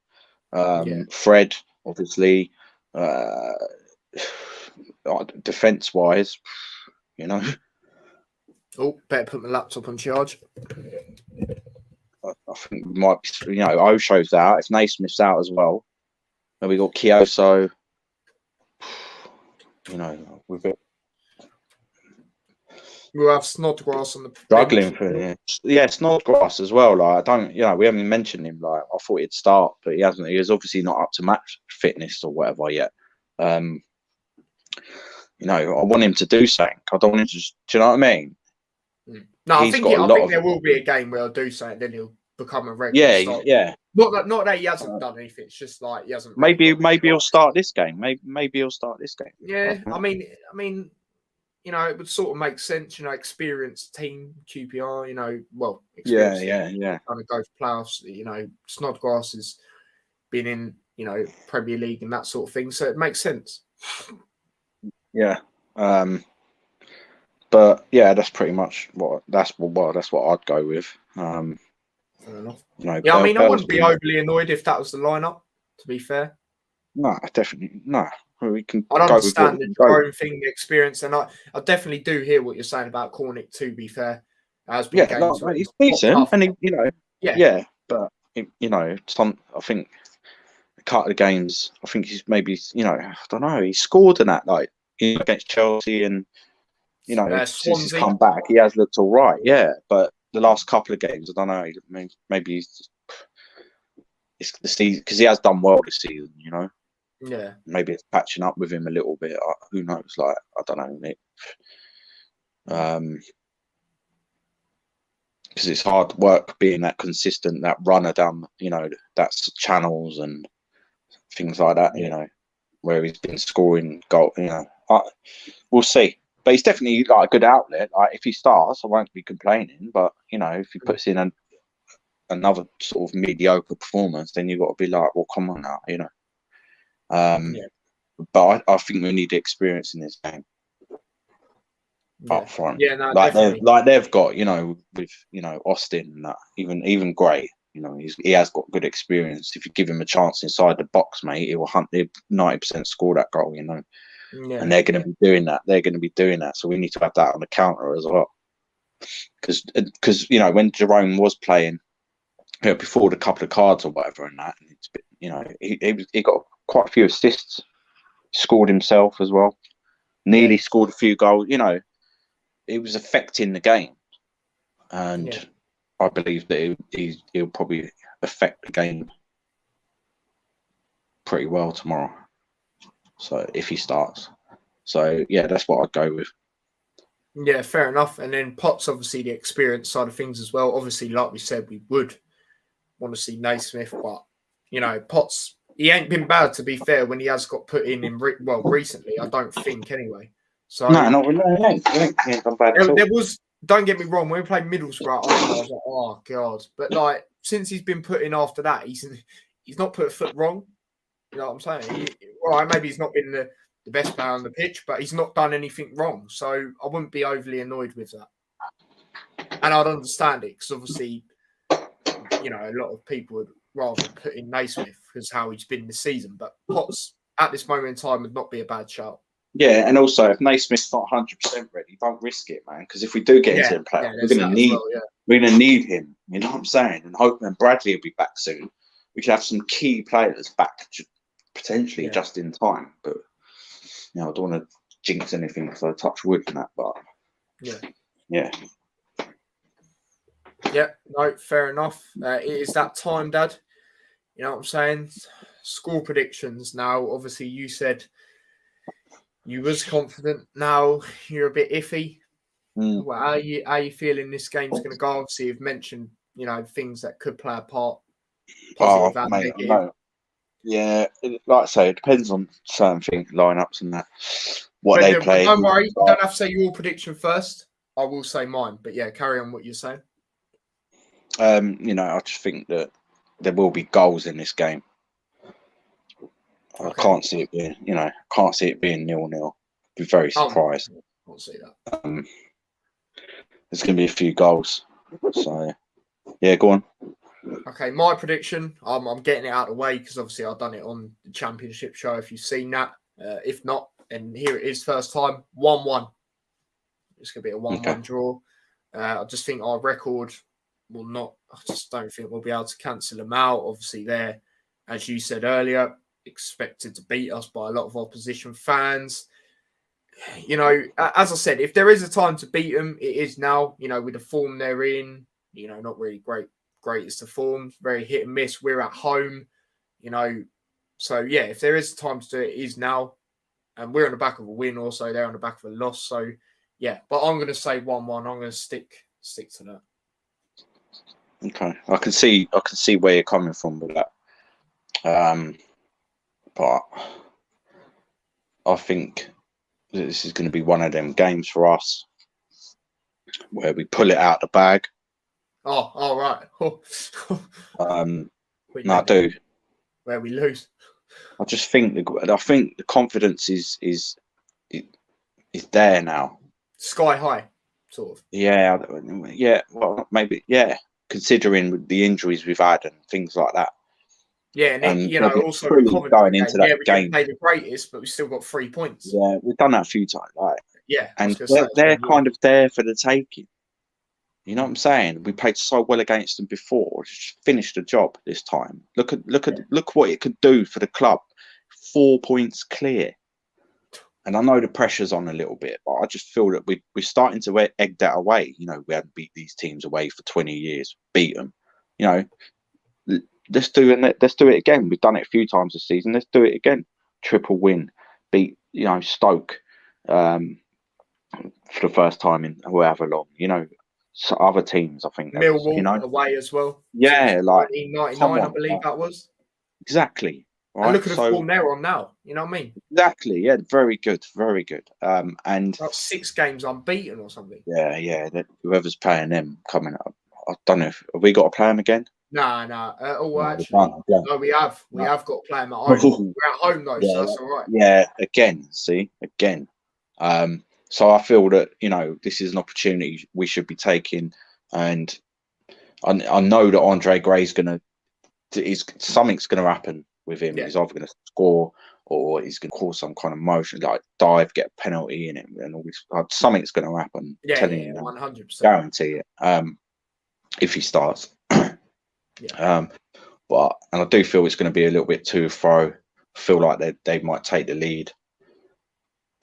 [SPEAKER 3] Fred, obviously, defense wise,
[SPEAKER 2] Oh, better put my laptop on charge.
[SPEAKER 3] I think we might be, Osho's out. If Naismith's out as well, then we got Kioso.
[SPEAKER 2] We'll have Snodgrass on the
[SPEAKER 3] struggling for Snodgrass as well. Like, I don't, we haven't mentioned him. Like, I thought he'd start, but he hasn't. He was obviously not up to match fitness or whatever yet. I want him to do something. I don't want him to just. Do you know what I mean?
[SPEAKER 2] No, I think there will be a game where he'll do something, then he'll become a regular starter.
[SPEAKER 3] Yeah.
[SPEAKER 2] Not that he hasn't done anything. It's just like he hasn't.
[SPEAKER 3] Maybe he'll start this game. Maybe he'll start this game.
[SPEAKER 2] Yeah, I mean, it would sort of make sense. Experienced team QPR.
[SPEAKER 3] Yeah.
[SPEAKER 2] Kind of go for playoffs. Snodgrass has been in Premier League and that sort of thing, so it makes sense.
[SPEAKER 3] Yeah. But yeah, that's pretty much what I'd go with.
[SPEAKER 2] Fair enough. I wouldn't be overly annoyed if that was the lineup. To be fair.
[SPEAKER 3] No, definitely no. We can
[SPEAKER 2] I'd
[SPEAKER 3] go with what we
[SPEAKER 2] understand the
[SPEAKER 3] can go with.
[SPEAKER 2] Jerome thing, the experience, and I definitely do hear what you're saying about Cornick. To be fair, there has been
[SPEAKER 3] Yeah,
[SPEAKER 2] games where
[SPEAKER 3] like, he's
[SPEAKER 2] he's popped
[SPEAKER 3] decent,
[SPEAKER 2] off.
[SPEAKER 3] and
[SPEAKER 2] Yeah,
[SPEAKER 3] yeah, but some. I think a couple of games. I think he's maybe, I don't know. He scored in that against Chelsea, and since he's
[SPEAKER 2] Swansea.
[SPEAKER 3] come back, he has looked all right. Yeah, but the last couple of games, I don't know. Maybe it's the season because he has done well this season.
[SPEAKER 2] Yeah,
[SPEAKER 3] Maybe it's patching up with him a little bit. Who knows? I don't know, Nick. Because it's hard work being that consistent, that runner down, that's channels and things like that. Where he's been scoring goal. We'll see. But he's definitely like a good outlet. Like if he starts, I won't be complaining. But if he puts in another sort of mediocre performance, then you've got to be like, well, come on now,
[SPEAKER 2] yeah,
[SPEAKER 3] But I think we need experience in this game up front.
[SPEAKER 2] Yeah, no,
[SPEAKER 3] Like
[SPEAKER 2] definitely.
[SPEAKER 3] they've got, with Austin and that, even Gray, he has got good experience. If you give him a chance inside the box, mate, he will 90% score that goal,
[SPEAKER 2] Yeah,
[SPEAKER 3] and they're going to be doing that. They're going to be doing that. So we need to have that on the counter as well. Because when Jerome was playing, before the couple of cards or whatever, and that, he got quite a few assists, scored himself as well, nearly scored a few goals. It was affecting the game, and I believe that he'll probably affect the game pretty well tomorrow. So if he starts, that's what I'd go with.
[SPEAKER 2] Yeah, fair enough. And then Potts, obviously, the experience side of things as well. Obviously, like we said, we would want to see Naismith, but Potts, he ain't been bad, to be fair, when he has got put in recently. I don't think anyway. So
[SPEAKER 3] No, he ain't done bad at all.
[SPEAKER 2] there was. Don't get me wrong. When we played Middlesbrough at home, I was like, oh god. But since he's been put in after that, he's not put a foot wrong. You know what I'm saying? Maybe he's not been the best player on the pitch, but he's not done anything wrong. So I wouldn't be overly annoyed with that. And I'd understand it because obviously, a lot of people would rather put in Naismith because how he's been this season. But Potts at this moment in time would not be a bad shout.
[SPEAKER 3] Yeah, and also if Naismith's not 100% ready, don't risk it, man. Because if we do get into him play, we're going to need him. You know what I'm saying? And hoping Bradley will be back soon. We could have some key players back potentially just in time. But I don't want to jinx anything because I touch wood and that. But yeah.
[SPEAKER 2] No, fair enough. It is that time, Dad. You know what I'm saying? Score predictions. Now, obviously, you said you was confident. Now you're a bit iffy. Well, how are you feeling this game's going to go? Obviously, you've mentioned things that could play a part. Positive and
[SPEAKER 3] mate,
[SPEAKER 2] negative.
[SPEAKER 3] no. Yeah, like I say, it depends on certain things, lineups and that. What they play.
[SPEAKER 2] Don't worry, you don't have to say your prediction first. I will say mine, but carry on what you're saying.
[SPEAKER 3] I just think that there will be goals in this game. I can't see it being, 0-0. Be very surprised.
[SPEAKER 2] I can't see that.
[SPEAKER 3] There's going to be a few goals. So, go on.
[SPEAKER 2] Okay, my prediction. I'm getting it out of the way because obviously I've done it on the Championship show. If you've seen that, if not, and here it is, first time 1-1. It's going to be a 1-1 draw. I just think our record will not. I just don't think we'll be able to cancel them out. Obviously, they're, as you said earlier, expected to beat us by a lot of opposition fans. As I said, if there is a time to beat them, it is now. With the form they're in, not really greatest of form, very hit and miss. We're at home, So if there is a time to do it, it is now. And we're on the back of a win. Also, they're on the back of a loss. So but I'm going to say 1-1. I'm going to stick to that.
[SPEAKER 3] Okay, I can see where you're coming from with that. But I think this is going to be one of them games for us where we pull it out the bag.
[SPEAKER 2] Oh, all right.
[SPEAKER 3] No, I do.
[SPEAKER 2] Where we lose.
[SPEAKER 3] I just think the confidence is there now.
[SPEAKER 2] Sky high, sort of.
[SPEAKER 3] Yeah. Well, maybe. Yeah, considering the injuries we've had and things like that.
[SPEAKER 2] Yeah, and then,
[SPEAKER 3] there'll be
[SPEAKER 2] also the
[SPEAKER 3] three
[SPEAKER 2] Coventry
[SPEAKER 3] going
[SPEAKER 2] game.
[SPEAKER 3] into
[SPEAKER 2] Yeah,
[SPEAKER 3] that
[SPEAKER 2] we didn't
[SPEAKER 3] game.
[SPEAKER 2] play the greatest, but we still got 3 points.
[SPEAKER 3] Yeah, we've done that a few times, like,
[SPEAKER 2] Yeah, I was
[SPEAKER 3] and
[SPEAKER 2] gonna say,
[SPEAKER 3] they're kind of there for the taking. You know what I'm saying? We played so well against them before. Just finished the job this time. Look what it could do for the club. 4 points clear. And I know the pressure's on a little bit, but I just feel that we're starting to egg that away. You know, we hadn't beat these teams away for 20 years. Beat them. You know, let's do it again. We've done it a few times this season. Let's do it again. Triple win. Beat, Stoke for the first time in however long. So other teams, I think there was,
[SPEAKER 2] Millwall away as well.
[SPEAKER 3] yeah,
[SPEAKER 2] Since
[SPEAKER 3] like
[SPEAKER 2] 1999, I believe that was.
[SPEAKER 3] exactly. Right.
[SPEAKER 2] And look at the
[SPEAKER 3] So
[SPEAKER 2] form they're on now. You know what I mean?
[SPEAKER 3] exactly, yeah, very good, very good. And
[SPEAKER 2] About 6 games unbeaten or something.
[SPEAKER 3] yeah, whoever's playing them coming up, I don't know if have we got to play them again.
[SPEAKER 2] Nah.
[SPEAKER 3] No,
[SPEAKER 2] Actually, no, we have. We have got to play them at home. We're at home though, so that's all right.
[SPEAKER 3] Yeah, again. So I feel that this is an opportunity we should be taking, and I know that Andre Gray's something's gonna happen with him.
[SPEAKER 2] Yeah.
[SPEAKER 3] He's either gonna score or he's gonna cause some kind of motion, like dive, get a penalty in it, and all this. Something's gonna happen.
[SPEAKER 2] Yeah,
[SPEAKER 3] telling you,
[SPEAKER 2] 100%.
[SPEAKER 3] guarantee it. If he starts.
[SPEAKER 2] Yeah.
[SPEAKER 3] But I do feel it's going to be a little bit too far. I feel like they might take the lead,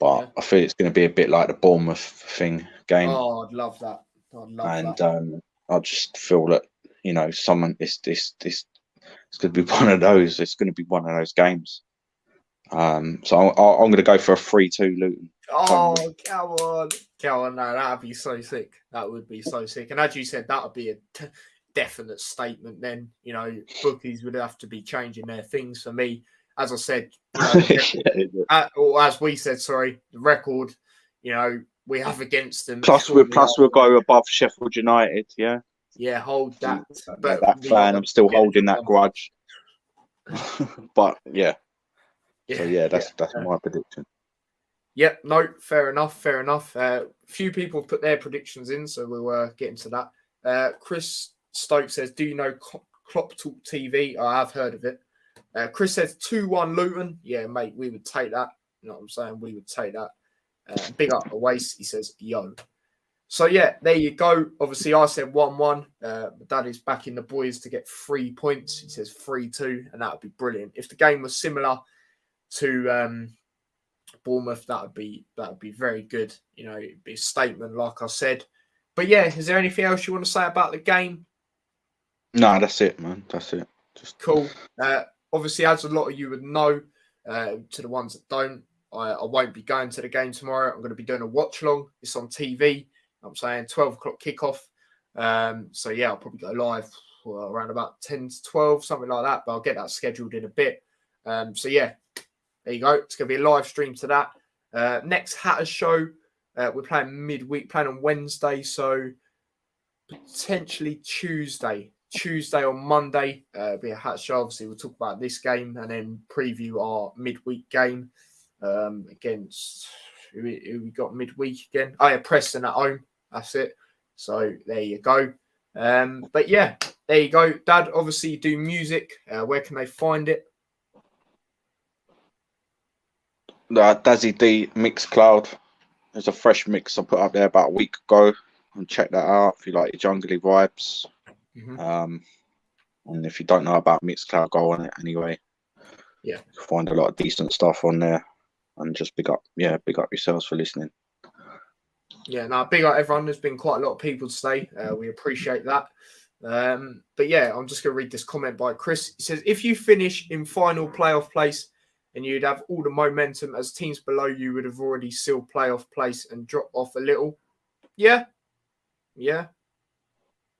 [SPEAKER 3] but yeah. I feel it's going to be a bit like the Bournemouth game.
[SPEAKER 2] Oh, I'd love that.
[SPEAKER 3] I just feel that someone it's going to be one of those. It's going to be one of those games. So I'm going to go for a 3-2 Luton.
[SPEAKER 2] Oh, come on! No, that'd be so sick. That would be so sick. And as you said, that would be a definite statement. Then bookies would have to be changing their things. For me, as I said, or as we said, sorry, the record. We have against them.
[SPEAKER 3] Plus, we'll go above Sheffield United. Yeah.
[SPEAKER 2] Yeah, hold that.
[SPEAKER 3] But that fan, I'm still holding that grudge. But yeah. So yeah, that's my prediction.
[SPEAKER 2] Yep, no, fair enough. Few people have put their predictions in, so we'll get into that. Chris Stokes says, do you know Klopp Talk TV? Oh, I've heard of it. Chris says 2-1 Luton. Yeah, mate, we would take that. You know what I'm saying? We would take that. Big up the waist, he says, yo. So yeah, there you go. Obviously, I said 1-1. That is backing the boys to get 3 points. He says 3-2, and that would be brilliant. If the game was similar to Bournemouth, that would be very good. It'd be a statement, like I said. But yeah, is there anything else you want to say about the game?
[SPEAKER 3] No, that's it, man. That's it. Just
[SPEAKER 2] cool. Obviously, as a lot of you would know, to the ones that don't, I won't be going to the game tomorrow. I'm going to be doing a watch along. It's on TV. I'm saying 12 o'clock kickoff. So yeah, I'll probably go live around about 10 to 12, something like that. But I'll get that scheduled in a bit. So yeah, there you go. It's going to be a live stream to that. Next Hatters show, we're playing midweek, playing on Wednesday. So potentially Tuesday or Monday, be a Hatters show. Obviously, we'll talk about this game and then preview our midweek game against who we got midweek again. Oh yeah, Preston at home. That's it. So there you go. But yeah, there you go. Dad, obviously you do music. Where can they find it?
[SPEAKER 3] Dazzy D Mixcloud. There's a fresh mix I put up there about a week ago. And check that out if you like your jungly vibes. Mm-hmm. And if you don't know about Mixcloud, go on it anyway.
[SPEAKER 2] Yeah,
[SPEAKER 3] you'll find a lot of decent stuff on there. And just big up yourselves for listening.
[SPEAKER 2] Yeah, no, big up everyone. There's been quite a lot of people today. We appreciate that. But yeah, I'm just going to read this comment by Chris. He says, if you finish in final playoff place and you'd have all the momentum as teams below you would have already sealed playoff place and dropped off a little. Yeah.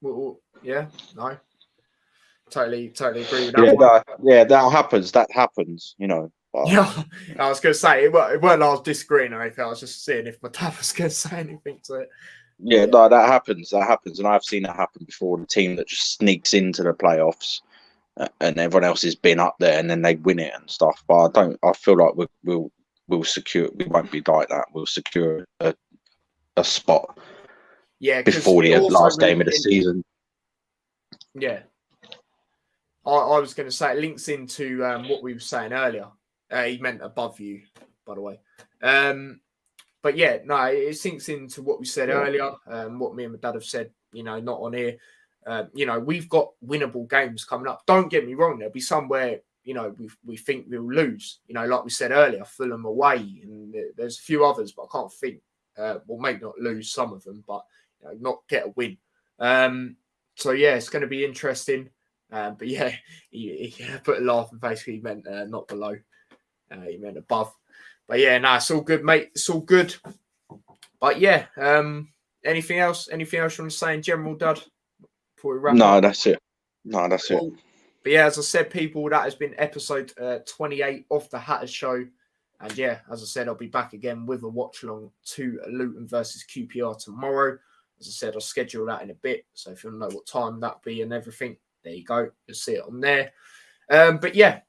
[SPEAKER 2] Well, yeah, no. Totally agree with that.
[SPEAKER 3] That happens, But,
[SPEAKER 2] yeah, I was going to say, it weren't I was disagreeing or anything. I was just seeing if my dad was going to say anything to it.
[SPEAKER 3] Yeah, no, that happens. And I've seen that happen before. The team that just sneaks into the playoffs and everyone else has been up there and then they win it and stuff. But I feel like we'll secure, we won't be like that. We'll secure a spot before the last game of the season.
[SPEAKER 2] Yeah. I was going to say it links into what we were saying earlier. He meant above you, by the way. But yeah, no, it sinks into what we said earlier, what me and my dad have said, not on here. We've got winnable games coming up. Don't get me wrong, there'll be somewhere, we think we'll lose. Like we said earlier, Fulham away, and there's a few others, but I can't think. We'll maybe not lose some of them, but not get a win. So yeah, it's going to be interesting. But yeah, he put a laughing face. He meant not below. He meant above. But yeah, no, it's all good, mate. It's all good. But yeah, anything else? Anything else you want to say in general, Dad? Before we wrap up?
[SPEAKER 3] No, that's it. It.
[SPEAKER 2] But yeah, as I said, people, that has been episode 28 of the Hatters Show. And yeah, as I said, I'll be back again with a watch along to Luton versus QPR tomorrow. As I said, I'll schedule that in a bit. So if you want to know what time that'll be and everything, there you go. You'll see it on there. But yeah,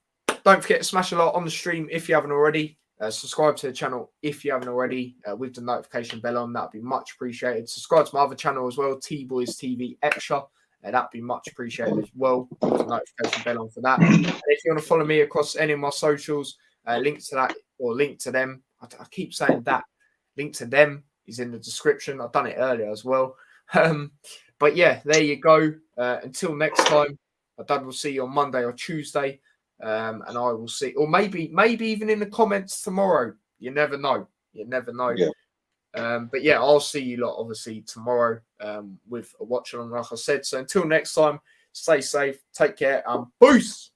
[SPEAKER 2] don't forget to smash a like on the stream if you haven't already. Subscribe to the channel if you haven't already with the notification bell on. That'd be much appreciated. Subscribe to my other channel as well, T-Boys TV Extra. That'd be much appreciated as well. With the notification bell on for that. And if you want to follow me across any of my socials, link to that or link to them. I keep saying that. Link to them is in the description. I've done it earlier as well. But yeah, there you go. Until next time, my dad will see you on Monday or Tuesday. And I will see, or maybe even in the comments tomorrow. You never know. Yeah. But yeah, I'll see you lot obviously tomorrow with a watch along, like I said. So until next time, stay safe, take care, and peace.